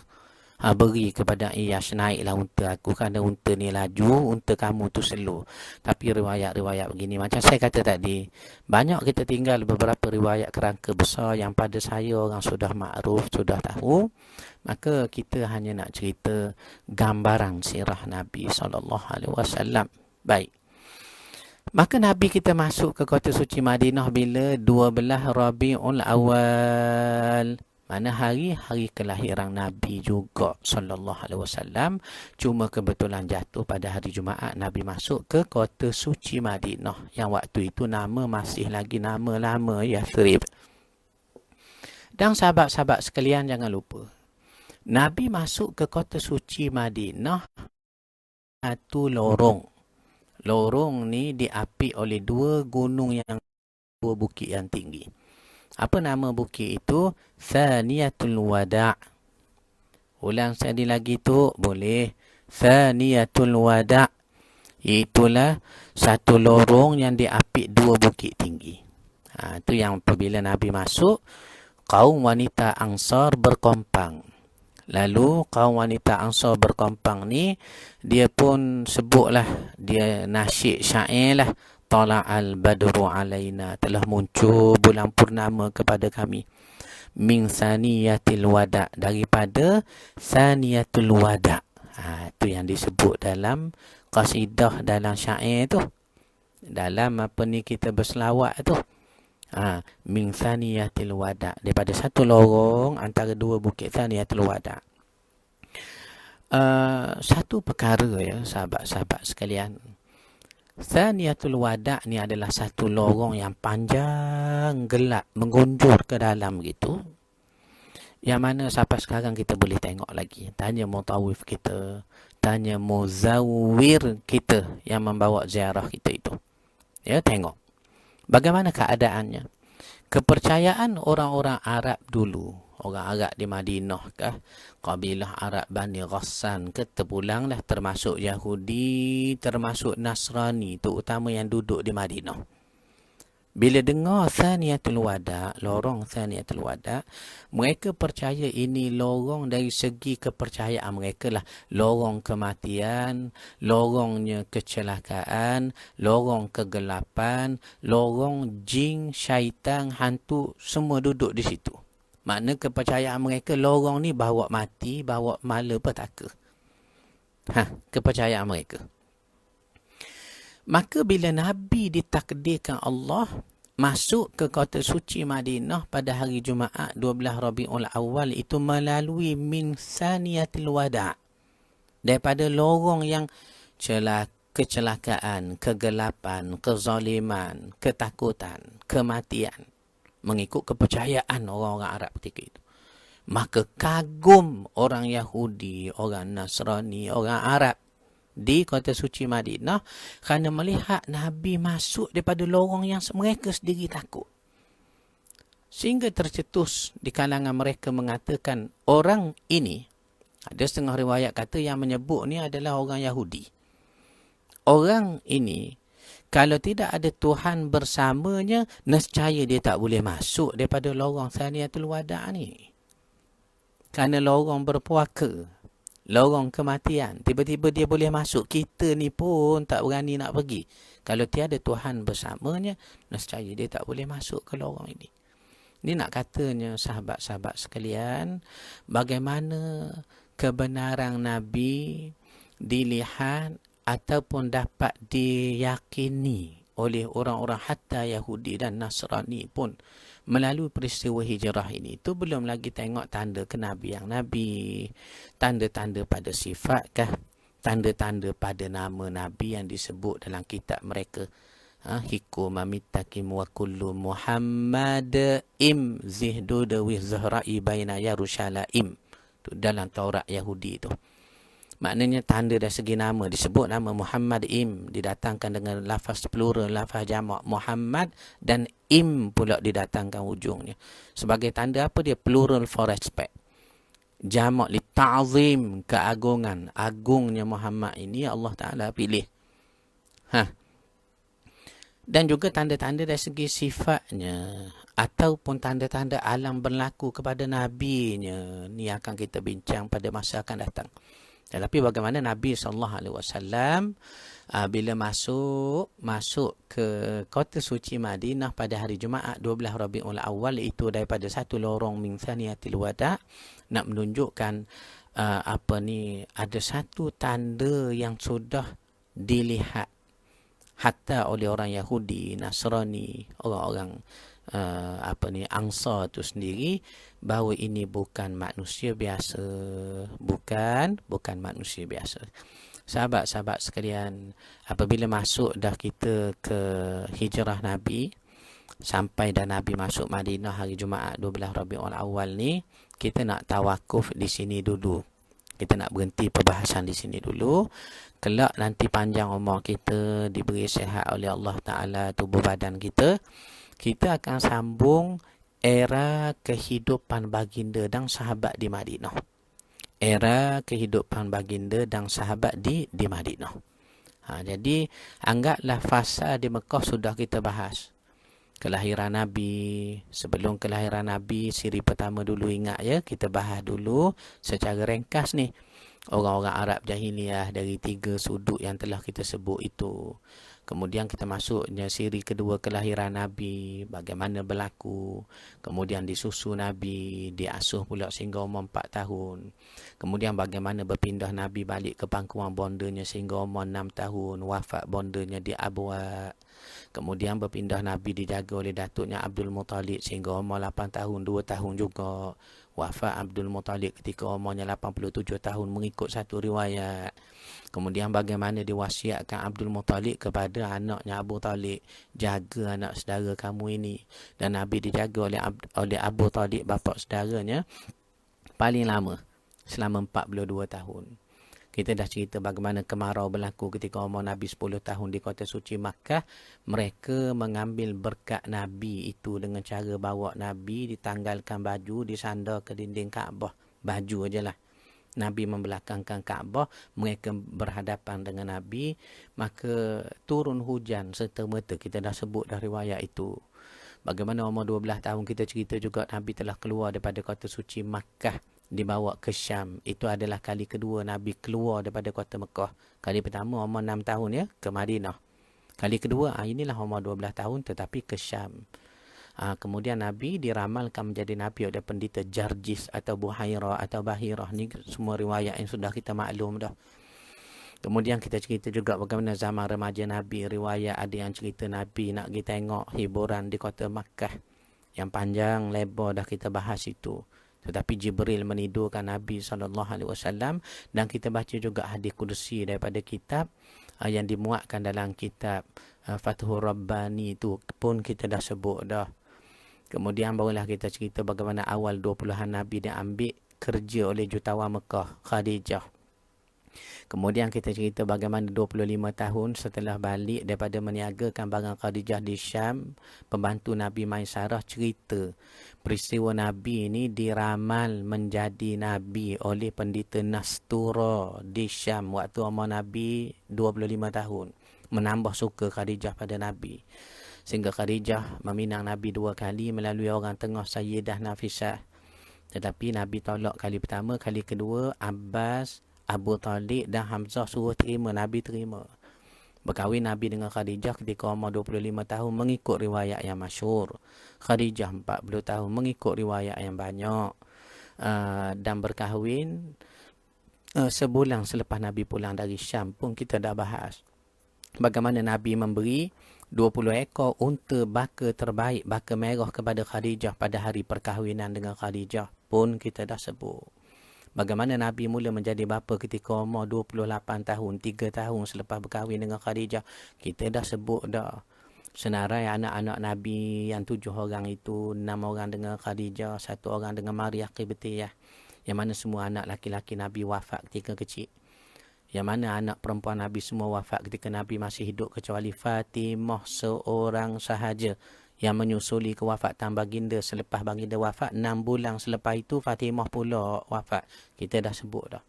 Beri kepada Iyash, naiklah unta aku, kerana unta ni laju, unta kamu tu slow. Tapi riwayat-riwayat begini, macam saya kata tadi, banyak kita tinggal beberapa riwayat kerangka besar yang pada saya orang sudah makruf, sudah tahu. Maka kita hanya nak cerita gambaran sirah Nabi SAW. Baik. Maka Nabi kita masuk ke kota suci Madinah bila 12 Rabiul Awal. Mana hari kelahiran Nabi juga sallallahu alaihi wasallam. Cuma kebetulan jatuh pada hari Jumaat, Nabi masuk ke kota suci Madinah yang waktu itu nama masih lagi nama lama, Yathrib. Dan sahabat-sahabat sekalian, jangan lupa, Nabi masuk ke kota suci Madinah satu lorong. Lorong ni diapit oleh dua bukit yang tinggi. Apa nama bukit itu? Thaniyatul Wada'. Ulang sekali lagi tu, boleh. Thaniyatul Wada'. Itulah satu lorong yang diapit dua bukit tinggi. Itu yang apabila Nabi masuk, kaum wanita Ansar berkompang. Lalu kaum wanita Ansar berkompang ni, dia pun sebutlah, dia nasyid syair lah. Tala'al badru alaina, telah muncul bulan purnama kepada kami. Min saniyatil wada', daripada saniyatul wada'. Itu yang disebut dalam qasidah, dalam syair tu. Dalam apa ni kita berselawat tu. Min saniyatil wada', daripada satu lorong antara dua bukit saniyatul wada'. Satu perkara ya sahabat-sahabat sekalian. Thaniyatul Wada' ni adalah satu lorong yang panjang, gelap, mengunjur ke dalam gitu. Yang mana sampai sekarang kita boleh tengok lagi. Tanya mutawif kita, tanya muzawir kita yang membawa ziarah kita itu. Ya, tengok bagaimana keadaannya. Kepercayaan orang-orang Arab dulu, orang Arab di Madinah kah, kabilah Arab Bani Ghassan ke, terpulanglah, termasuk Yahudi, termasuk Nasrani, terutama yang duduk di Madinah. Bila dengar Thaniyatul Wada', lorong Thaniyatul Wada', mereka percaya ini lorong dari segi kepercayaan mereka lah. Lorong kematian, lorongnya kecelakaan, lorong kegelapan, lorong jin, syaitan, hantu, semua duduk di situ. Makna kepercayaan mereka, lorong ni bawa mati, bawa malapetaka. Kepercayaan mereka. Maka bila Nabi ditakdirkan Allah masuk ke kota suci Madinah pada hari Jumaat 12 Rabiul Awal itu melalui min saniyatil wada', daripada lorong yang kecelakaan, kegelapan, kezaliman, ketakutan, kematian, mengikut kepercayaan orang-orang Arab ketika itu. Maka kagum orang Yahudi, orang Nasrani, orang Arab di kota suci Madinah kerana melihat Nabi masuk daripada lorong yang mereka sendiri takut. Sehingga tercetus di kalangan mereka mengatakan orang ini, ada setengah riwayat kata yang menyebut ni adalah orang Yahudi. Orang ini kalau tidak ada Tuhan bersamanya, nescaya dia tak boleh masuk daripada lorong Thaniyatul Wada' ni. Kerana lorong berpuaka, lorong kematian, tiba-tiba dia boleh masuk. Kita ni pun tak berani nak pergi. Kalau tiada Tuhan bersamanya, nescaya dia tak boleh masuk ke lorong ini. Ini nak katanya sahabat-sahabat sekalian, bagaimana kebenaran Nabi dilihat ataupun dapat diyakini oleh orang-orang hatta Yahudi dan Nasrani pun melalui peristiwa hijrah ini. Itu belum lagi tengok tanda kenabian Nabi, tanda-tanda pada sifat kah, tanda-tanda pada nama Nabi yang disebut dalam kitab mereka. Hiku mamitakim wa kullu Muhammad im zihdu dewi zahra'i baina Yerusalem. Tu dalam Taurat Yahudi tu. Maknanya tanda dari segi nama, disebut nama Muhammad im, didatangkan dengan lafaz plural, lafaz jamak Muhammad, dan im pula didatangkan ujungnya. Sebagai tanda apa dia? Plural for respect. Jamak li ta'zim, keagungan. Agungnya Muhammad ini Allah Ta'ala pilih. Dan juga tanda-tanda dari segi sifatnya, ataupun tanda-tanda alam berlaku kepada Nabi-Nya. Ni akan kita bincang pada masa akan datang. Tetapi bagaimana Nabi SAW bila masuk ke kota suci Madinah pada hari Jumaat 12 Rabiul Awal, itu daripada satu lorong min thaniyatil wada', nak menunjukkan ada satu tanda yang sudah dilihat hatta oleh orang Yahudi, Nasrani, orang-orang Ansar tu sendiri, bahawa ini bukan manusia biasa, bukan manusia biasa. Sahabat-sahabat sekalian, apabila masuk dah kita ke hijrah Nabi, sampai dah Nabi masuk Madinah hari Jumaat 12 Rabiul Awal ni, kita nak tawakuf di sini dulu. Kita nak berhenti perbahasan di sini dulu. Kelak nanti panjang umur kita, diberi sihat oleh Allah Ta'ala tubuh badan kita, kita akan sambung era kehidupan baginda dan sahabat di Madinah. Era kehidupan baginda dan sahabat di Madinah. Jadi anggaplah fasa di Mekah sudah kita bahas. Kelahiran Nabi, sebelum kelahiran Nabi, siri pertama dulu ingat ya, kita bahas dulu secara ringkas ni. Orang-orang Arab jahiliyah dari 3 sudut yang telah kita sebut itu. Kemudian kita masuknya siri kedua kelahiran Nabi, bagaimana berlaku. Kemudian disusu Nabi, diasuh pula sehingga umur 4 tahun. Kemudian bagaimana berpindah Nabi balik ke pangkuan bondanya sehingga umur 6 tahun, wafat bondanya di Abwa. Kemudian berpindah Nabi dijaga oleh datuknya Abdul Muttalib sehingga umur 8 tahun, 2 tahun juga. Wafat Abdul Muttalib ketika umurnya 87 tahun mengikut satu riwayat. Kemudian bagaimana diwasiatkan Abdul Muttalib kepada anaknya Abu Talib, jaga anak saudara kamu ini. Dan Nabi dijaga oleh Abu Talib, bapa saudaranya, paling lama, selama 42 tahun. Kita dah cerita bagaimana kemarau berlaku ketika umur Nabi 10 tahun di kota suci Makkah. Mereka mengambil berkat Nabi itu dengan cara bawa Nabi, ditanggalkan baju, disandar ke dinding Kaabah. Baju ajalah. Nabi membelakangkan Kaabah, mereka berhadapan dengan Nabi, maka turun hujan serta-merta. Kita dah sebut dah riwayat itu. Bagaimana umur 12 tahun kita cerita juga Nabi telah keluar daripada kota suci Makkah, dibawa ke Syam. Itu adalah kali kedua Nabi keluar daripada kota Mekah. Kali pertama umur 6 tahun ya, ke Madinah. Kali kedua inilah umur 12 tahun tetapi ke Syam. Kemudian Nabi diramalkan menjadi Nabi oleh pendeta Jarjis atau Buhairah atau Bahirah. Ni semua riwayat yang sudah kita maklum dah. Kemudian kita cerita juga bagaimana zaman remaja Nabi. Riwayat ada yang cerita Nabi nak pergi tengok hiburan di kota Makkah. Yang panjang lebar dah kita bahas itu. Tetapi Jibril menidurkan Nabi SAW. Dan kita baca juga hadis kudusi daripada kitab yang dimuatkan dalam kitab Fathur Rabbani itu pun kita dah sebut dah. Kemudian barulah kita cerita bagaimana awal 20-an Nabi diambil kerja oleh jutawan Mekah, Khadijah. Kemudian kita cerita bagaimana 25 tahun setelah balik daripada meniagakan barang Khadijah di Syam, pembantu Nabi Maisarah cerita peristiwa Nabi ini diramal menjadi Nabi oleh pendeta Nastura di Syam waktu umur Nabi 25 tahun. Menambah suka Khadijah pada Nabi. Sehingga Khadijah meminang Nabi 2 kali melalui orang tengah Sayyidah Nafisah. Tetapi Nabi tolak kali pertama, kali kedua Abbas, Abu Talib dan Hamzah suruh terima, Nabi terima. Berkahwin Nabi dengan Khadijah ketika umur 25 tahun mengikut riwayat yang masyhur. Khadijah 40 tahun mengikut riwayat yang banyak. Dan berkahwin sebulan selepas Nabi pulang dari Syam pun kita dah bahas. Bagaimana Nabi memberi 20 ekor unta baka terbaik, baka merah kepada Khadijah pada hari perkahwinan dengan Khadijah pun kita dah sebut. Bagaimana Nabi mula menjadi bapa ketika umur 28 tahun, 3 tahun selepas berkahwin dengan Khadijah. Kita dah sebut dah. Senarai anak-anak Nabi yang 7 orang itu, 6 orang dengan Khadijah, 1 orang dengan Maria Qibtiyah. Yang mana semua anak laki-laki Nabi wafat ketika kecil. Yang mana anak perempuan Nabi semua wafat ketika Nabi masih hidup, kecuali Fatimah seorang sahaja yang menyusuli kewafatan baginda selepas baginda wafat. 6 bulan selepas itu Fatimah pula wafat. Kita dah sebut dah.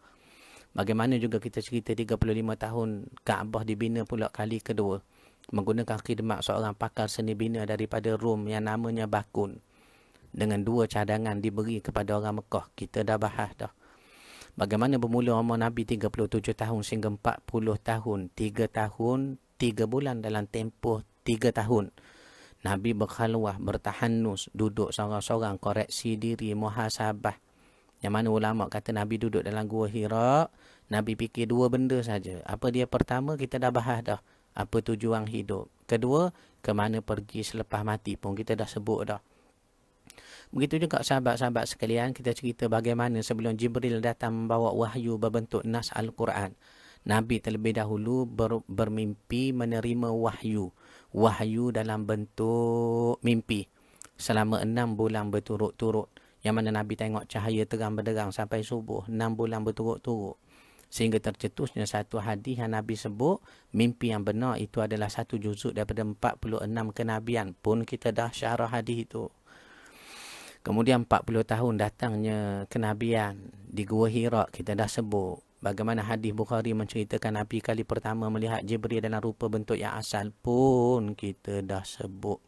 Bagaimana juga kita cerita 35 tahun Kaabah dibina pula kali kedua menggunakan khidmat seorang pakar seni bina daripada Rom yang namanya Bakun. Dengan 2 cadangan diberi kepada orang Mekah. Kita dah bahas dah. Bagaimana bermula umur Nabi 37 tahun sehingga 40 tahun. 3 tahun, 3 bulan dalam tempoh 3 tahun. Nabi berkhalwah, bertahanus, duduk seorang-seorang, koreksi diri, muhasabah. Yang mana ulama kata Nabi duduk dalam gua Hira, Nabi fikir 2 benda saja. Apa dia? Pertama, kita dah bahas dah. Apa tujuan hidup. Kedua, ke mana pergi selepas mati pun kita dah sebut dah. Begitu juga sahabat-sahabat sekalian, kita cerita bagaimana sebelum Jibril datang membawa wahyu berbentuk nas Al-Quran. Nabi terlebih dahulu bermimpi menerima wahyu. Wahyu dalam bentuk mimpi. Selama 6 bulan berturut-turut. Yang mana Nabi tengok cahaya terang benderang sampai subuh. 6 bulan berturut-turut. Sehingga tercetusnya satu hadis yang Nabi sebut, mimpi yang benar itu adalah 1 juzuk daripada 46 kenabian. Pun kita dah syarah hadis itu. Kemudian 40 tahun datangnya kenabian di Gua Hira, kita dah sebut. Bagaimana hadis Bukhari menceritakan Nabi kali pertama melihat Jibril dalam rupa bentuk yang asal pun kita dah sebut.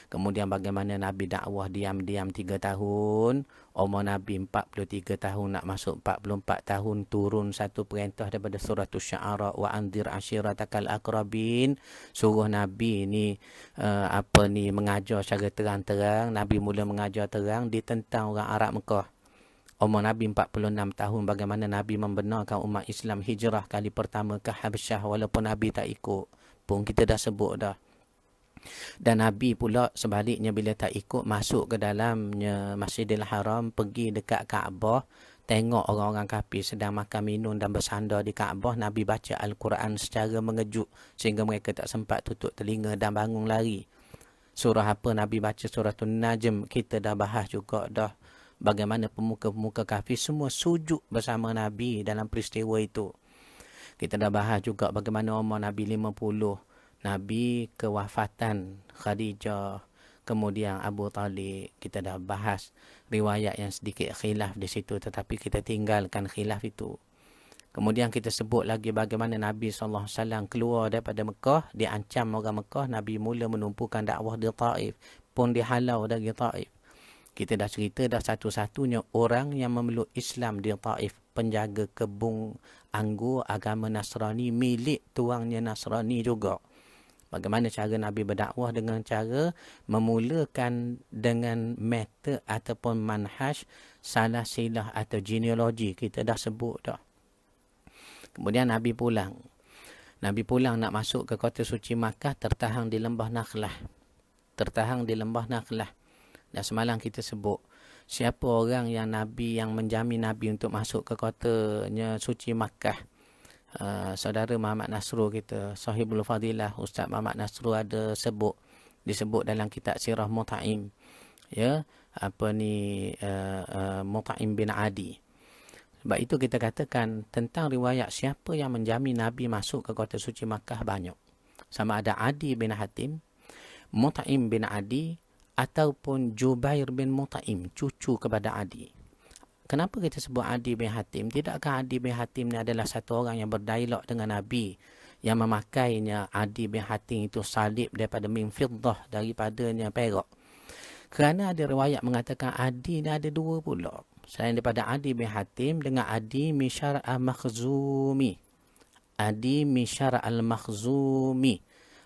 Kemudian bagaimana Nabi dakwah diam-diam 3 tahun. Umur Nabi 43 tahun nak masuk 44 tahun. Turun satu perintah daripada surah Asy-Syu'ara. Wa anzir ashiratakal aqrabin. Suruh Nabi ni mengajar secara terang-terang. Nabi mula mengajar terang. Ditentang orang Arab Mekah. Umur Nabi 46 tahun. Bagaimana Nabi membenarkan umat Islam hijrah kali pertama ke Habsyah. Walaupun Nabi tak ikut. Pun kita dah sebut dah. Dan Nabi pula sebaliknya bila tak ikut masuk ke dalamnya Masjidil Haram, pergi dekat Kaabah, tengok orang-orang kafir sedang makan minum dan bersandar di Kaabah. Nabi baca Al-Quran secara mengejut sehingga mereka tak sempat tutup telinga dan bangun lari. Surah apa Nabi baca? Surah An-Najm. Kita dah bahas juga dah bagaimana pemuka-pemuka kafir semua sujud bersama Nabi dalam peristiwa itu. Kita dah bahas juga bagaimana umur Nabi 50. Nabi kewafatan Khadijah, kemudian Abu Talib. Kita dah bahas riwayat yang sedikit khilaf di situ, tetapi kita tinggalkan khilaf itu. Kemudian kita sebut lagi bagaimana Nabi SAW keluar daripada Mekah, diancam orang Mekah. Nabi mula menumpukan dakwah di Taif, pun dihalau dari Taif. Kita dah cerita dah satu-satunya orang yang memeluk Islam di Taif, penjaga kebun anggur agama Nasrani, milik tuangnya Nasrani juga. Bagaimana cara Nabi berdakwah? Dengan cara memulakan dengan metode ataupun manhaj salah silah atau genealogi. Kita dah sebut dah. Kemudian Nabi pulang. Nabi pulang nak masuk ke kota suci Makkah, tertahan di lembah Nakhlah. Tertahan di lembah Nakhlah. Dan semalam kita sebut siapa orang yang Nabi yang menjamin Nabi untuk masuk ke kotanya suci Makkah. Saudara Muhammad Nasrul kita, Sahibul Fadilah, Ustaz Muhammad Nasrul ada disebut dalam kitab Sirah Mut'im. Ya, Mut'im bin Adi. Sebab itu kita katakan tentang riwayat siapa yang menjamin Nabi masuk ke kota suci Makkah banyak. Sama ada Adi bin Hatim, Mut'im bin Adi, ataupun Jubair bin Mut'im, cucu kepada Adi. Kenapa kita sebut Adi bin Hatim? Tidakkah Adi bin Hatim ni adalah satu orang yang berdialog dengan Nabi, yang memakainya Adi bin Hatim itu salib daripada min fiddah, daripadanya perak? Kerana ada riwayat mengatakan Adi ni ada 2 pula. Selain daripada Adi bin Hatim dengan Adi Mishar al-Makhzumi. Adi Mishar al-Makhzumi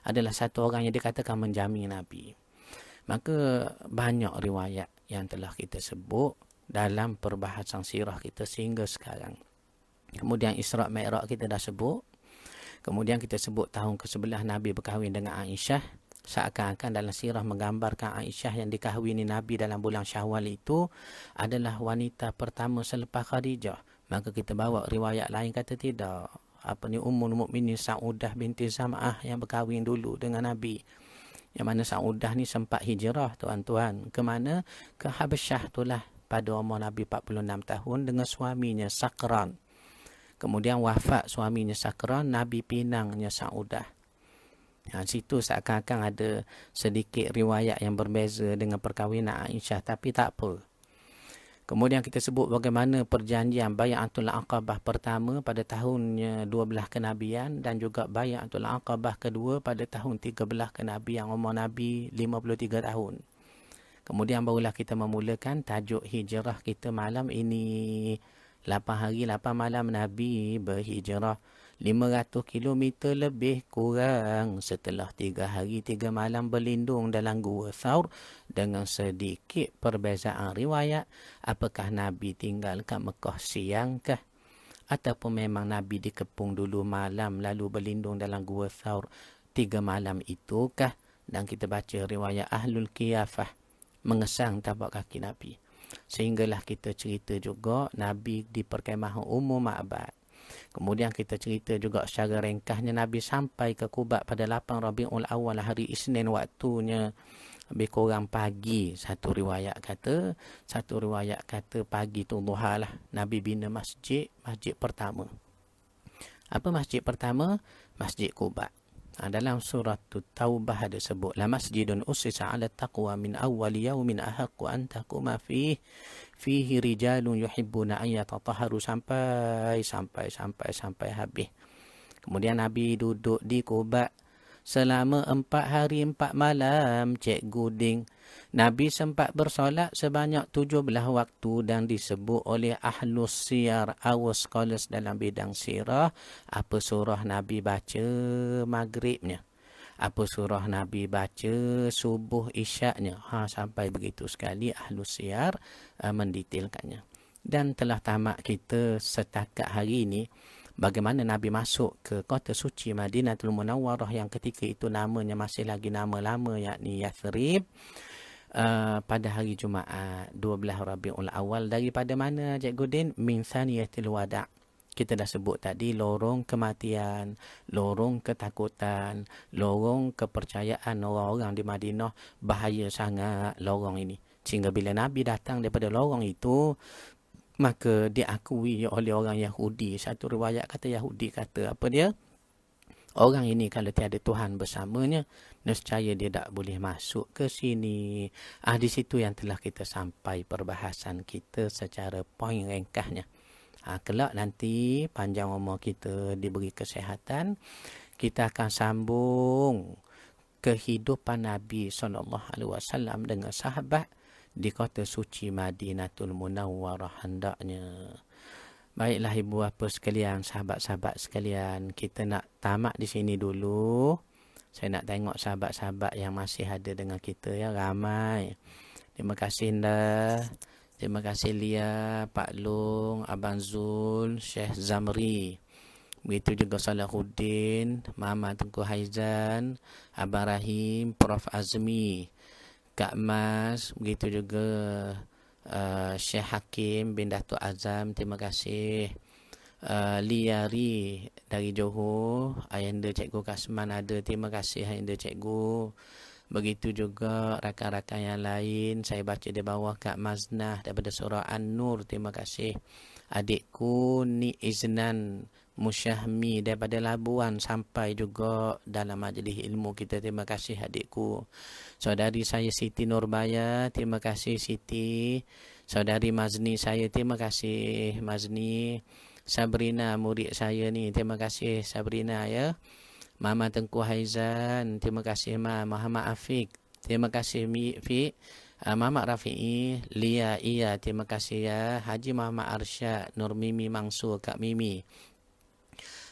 adalah satu orang yang dikatakan menjamin Nabi. Maka banyak riwayat yang telah kita sebut dalam perbahasan sirah kita sehingga sekarang. Kemudian Isra' Mi'raj kita dah sebut. Kemudian kita sebut tahun ke-11 Nabi berkahwin dengan Aisyah. Seakan-akan dalam sirah menggambarkan Aisyah yang dikahwini Nabi dalam bulan Syawal itu adalah wanita pertama selepas Khadijah. Maka kita bawa riwayat lain kata tidak. Ummul Mukminin Saudah binti Zam'ah yang berkahwin dulu dengan Nabi. Yang mana Saudah ni sempat hijrah tuan-tuan. Ke mana? Ke Habasyah itulah pada umur Nabi 46 tahun dengan suaminya Sakran. Kemudian wafat suaminya Sakran, Nabi pinangnya Saudah. Situ seakan-akan ada sedikit riwayat yang berbeza dengan perkahwinan Aisyah, tapi tak apa. Kemudian kita sebut bagaimana perjanjian Bai'atul Aqabah pertama pada tahunnya 12 kenabian dan juga Bai'atul Aqabah kedua pada tahun 13 kenabian, umur Nabi 53 tahun. Kemudian barulah kita memulakan tajuk hijrah kita malam ini. 8 hari 8 malam Nabi berhijrah 500 km lebih kurang setelah 3 hari 3 malam berlindung dalam Gua Thawr dengan sedikit perbezaan riwayat. Apakah Nabi tinggal kat Mekah siang kah? Ataupun memang Nabi dikepung dulu malam lalu berlindung dalam Gua Thawr 3 malam itu kah? Dan kita baca riwayat Ahlul Qiyafah mengesang tapak kaki Nabi. Sehinggalah kita cerita juga Nabi di perkemahan umum Ma'bad. Kemudian kita cerita juga secara ringkasnya Nabi sampai ke Quba pada 8 Rabiul Awal hari Isnin, waktunya lebih kurang pagi. Satu riwayat kata pagi tu duha lah. Nabi bina masjid pertama. Apa masjid pertama? Masjid Quba. Dalam surah Taubah ada sebut la masjidun ussisa 'ala taqwa min awwal yawmin ahaqqu an taquma fihi rijalun yuhibbuna an yatatahharu sampai habis. Kemudian Nabi duduk di Quba selama 4 hari 4 malam, Cikgu Ding. Nabi sempat bersolat sebanyak 17 waktu dan disebut oleh Ahlus Siyar awas scholars dalam bidang sirah. Apa surah Nabi baca maghribnya? Apa surah Nabi baca subuh isyaknya? Sampai begitu sekali Ahlus Siyar mendetailkannya. Dan telah tamat kita setakat hari ini bagaimana Nabi masuk ke kota suci Madinatul Munawwarah yang ketika itu namanya masih lagi nama lama, yakni Yathrib. Pada hari Jumaat 12 Rabiul Awal. Daripada mana Cikgu Din? Min Thaniyatil Wada'. Kita dah sebut tadi lorong kematian, lorong ketakutan, lorong kepercayaan orang-orang di Madinah. Bahaya sangat lorong ini. Sehingga bila Nabi datang daripada lorong itu, maka diakui oleh orang Yahudi. Satu riwayat kata Yahudi kata apa dia? Orang ini kalau tiada Tuhan bersamanya, nescaya dia tak boleh masuk ke sini. Di situ yang telah kita sampai perbahasan kita secara poin ringkasnya. Kelak nanti panjang umur kita diberi kesihatan, kita akan sambung kehidupan Nabi SAW dengan sahabat di kota suci Madinatul Munawwarah hendaknya. Baiklah ibu bapa sekalian, sahabat-sahabat sekalian, kita nak tamat di sini dulu. Saya nak tengok sahabat-sahabat yang masih ada dengan kita ya, ramai. Terima kasih Indah. Terima kasih Lia, Pak Long, Abang Zul, Syekh Zamri. Begitu juga Salahuddin, Mama Tengku Haizan, Abang Rahim, Prof Azmi, Kak Mas, begitu juga Syekh Hakim bin Datuk Azam, terima kasih. Liari dari Johor, Ayanda Cikgu Kasman ada, terima kasih Ayanda Cikgu. Begitu juga rakan-rakan yang lain, saya baca di bawah Kak Maznah daripada surah An-Nur, terima kasih. Adikku Ni Iznan Musyahmi daripada Labuan sampai juga dalam majlis ilmu kita, terima kasih adikku. Saudari saya Siti Nurbaya, terima kasih Siti. Saudari Mazni saya, terima kasih Mazni. Sabrina murid saya ni, terima kasih Sabrina ya. Mama Tengku Haizan, terima kasih Ma. Muhammad Afiq, terima kasih Fi. Muhammad Rafi'i, Lia, iya, terima kasih ya. Haji Muhammad Arsyad, Nur Mimi Mangsur, Kak Mimi.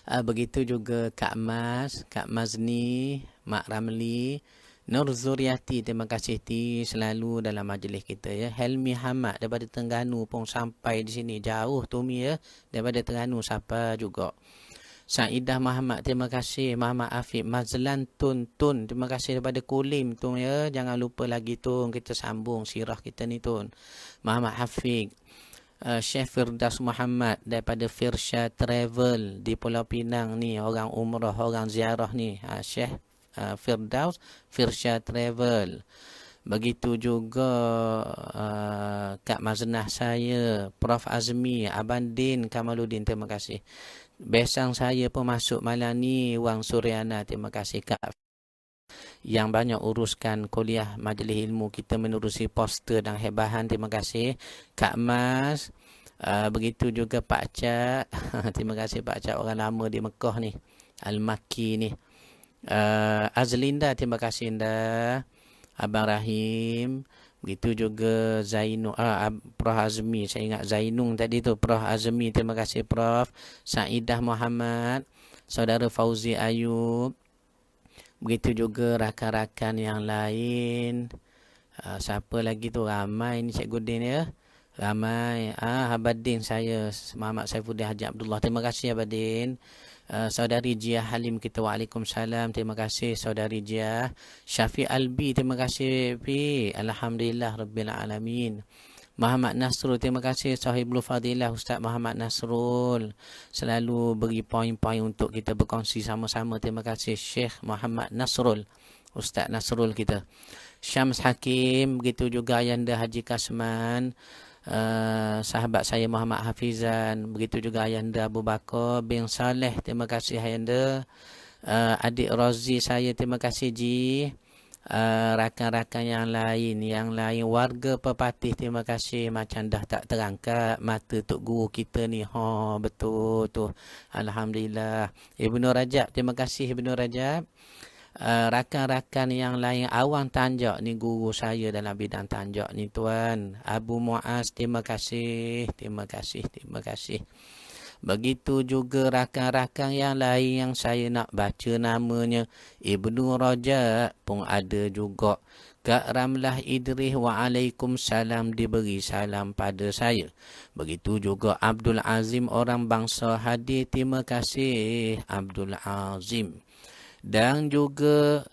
Begitu juga Kak Mas, Kak Mazni, Mak Ramli, Nur Zuriati, terima kasih Ti selalu dalam majlis kita ya. Helmi Hamad daripada Terengganu pun sampai di sini, jauh tu Mi ya, daripada Terengganu siapa juga. Saidah Muhammad, terima kasih. Muhammad Afiq, Mazlan Tun, terima kasih daripada Kulim tu ya. Jangan lupa lagi Tun, kita sambung sirah kita ni Tun. Muhammad Hafiq, Syekh Firdaus Muhammad daripada Firsha Travel di Pulau Pinang ni, orang umrah, orang ziarah ni. Syekh Firdaus Firsha Travel. Begitu juga Kak Maznah saya, Prof Azmi, Abang Din Kamaluddin, terima kasih. Besang saya pun masuk malam ni, Wang Suryana, terima kasih Kak yang banyak uruskan kuliah majlis ilmu kita menerusi poster dan hebahan, terima kasih Kak Mas. Begitu juga Pak Cak. Terima kasih Pak Cak, orang lama di Mekah ni, Al-Maki ni. Azlinda, terima kasih Indah. Abang Rahim. Begitu juga Zainung, Prof Azmi, saya ingat Zainung tadi tu, Prof Azmi, terima kasih Prof. Saidah Muhammad, Saudara Fauzi Ayub. Begitu juga rakan-rakan yang lain. Siapa lagi tu, ramai ni Cikgu Din ya. Ramai. Abadin saya, Muhammad Saifuddin Haji Abdullah, terima kasih Abadin. Saudari Jiah Halim kita, waalaikumsalam, terima kasih Saudari Jiah. Syafiq Albi, terima kasih Pi, alhamdulillah rabbil alamin. Muhammad Nasrul, terima kasih Sahibul Fadilah Ustaz Muhammad Nasrul, selalu beri poin-poin untuk kita berkongsi sama-sama. Terima kasih Syekh Muhammad Nasrul, Ustaz Nasrul kita. Syams Hakim, begitu juga Ayanda Haji Kasman, sahabat saya Muhammad Hafizan, begitu juga Ayanda Abu Bakar bin Saleh, terima kasih Ayanda. Adik Rozi saya, terima kasih Ji. Rakan-rakan yang lain, warga Pepatih, terima kasih. Macam dah tak terangkat mata Tok Guru kita ni. Betul tu, alhamdulillah. Ibnu Rajab, terima kasih Ibnu Rajab. Rakan-rakan yang lain, Awang Tanjak ni guru saya dalam bidang tanjak ni tuan. Abu Muaz, terima kasih. Terima kasih, terima kasih. Begitu juga rakan-rakan yang lain yang saya nak baca namanya. Ibnu Rajab pun ada juga. Kak Ramlah Idris, waalaikumsalam, diberi salam pada saya. Begitu juga Abdul Azim, orang bangsa Hadir, terima kasih Abdul Azim. Dan juga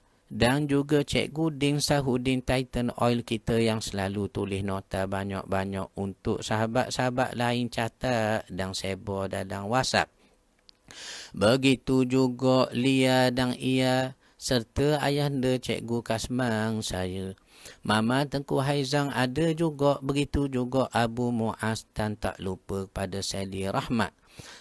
Cikgu Din Sahudin Titan Oil kita yang selalu tulis nota banyak-banyak untuk sahabat-sahabat lain catat dan sebar dalam WhatsApp. Begitu juga Lia dan Ia serta ayahanda Cikgu Kasmang saya. Mama Tengku Haizang ada juga, begitu juga Abu Muaz, dan tak lupa pada Sally Rahmat.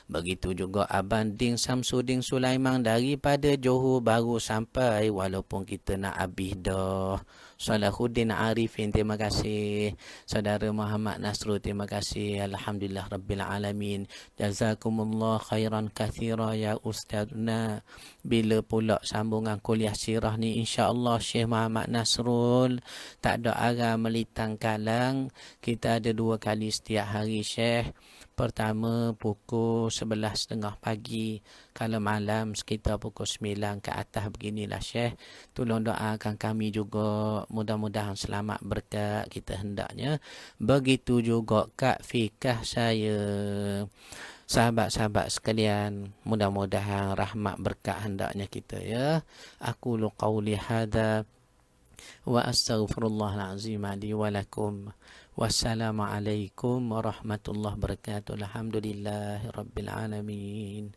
Begitu juga Abang Din Samsudin Sulaiman daripada Johor baru sampai, walaupun kita nak habis dah. Salahuddin Arifin, terima kasih. Saudara Muhammad Nasrul, terima kasih. Alhamdulillah rabbil alamin. Jazakumullah khairan kathira ya ustazna. Bila pula sambungan kuliah sirah ni, insya-Allah Syekh Muhammad Nasrul tak ada arah melitang kalang. Kita ada 2 kali setiap hari Syekh. Pertama pukul 11.30 pagi. Kalau malam sekitar pukul 9 ke atas beginilah Syekh. Tolong doakan kami juga, mudah-mudahan selamat berkat kita hendaknya. Begitu juga Kak Fikah saya. Sahabat-sahabat sekalian, mudah-mudahan rahmat berkat hendaknya kita ya. Aku lu qauli hadza wa astaghfirullahal azim li wa lakum. Wassalamualaikum warahmatullahi wabarakatuh. Alhamdulillahirabbil alamin.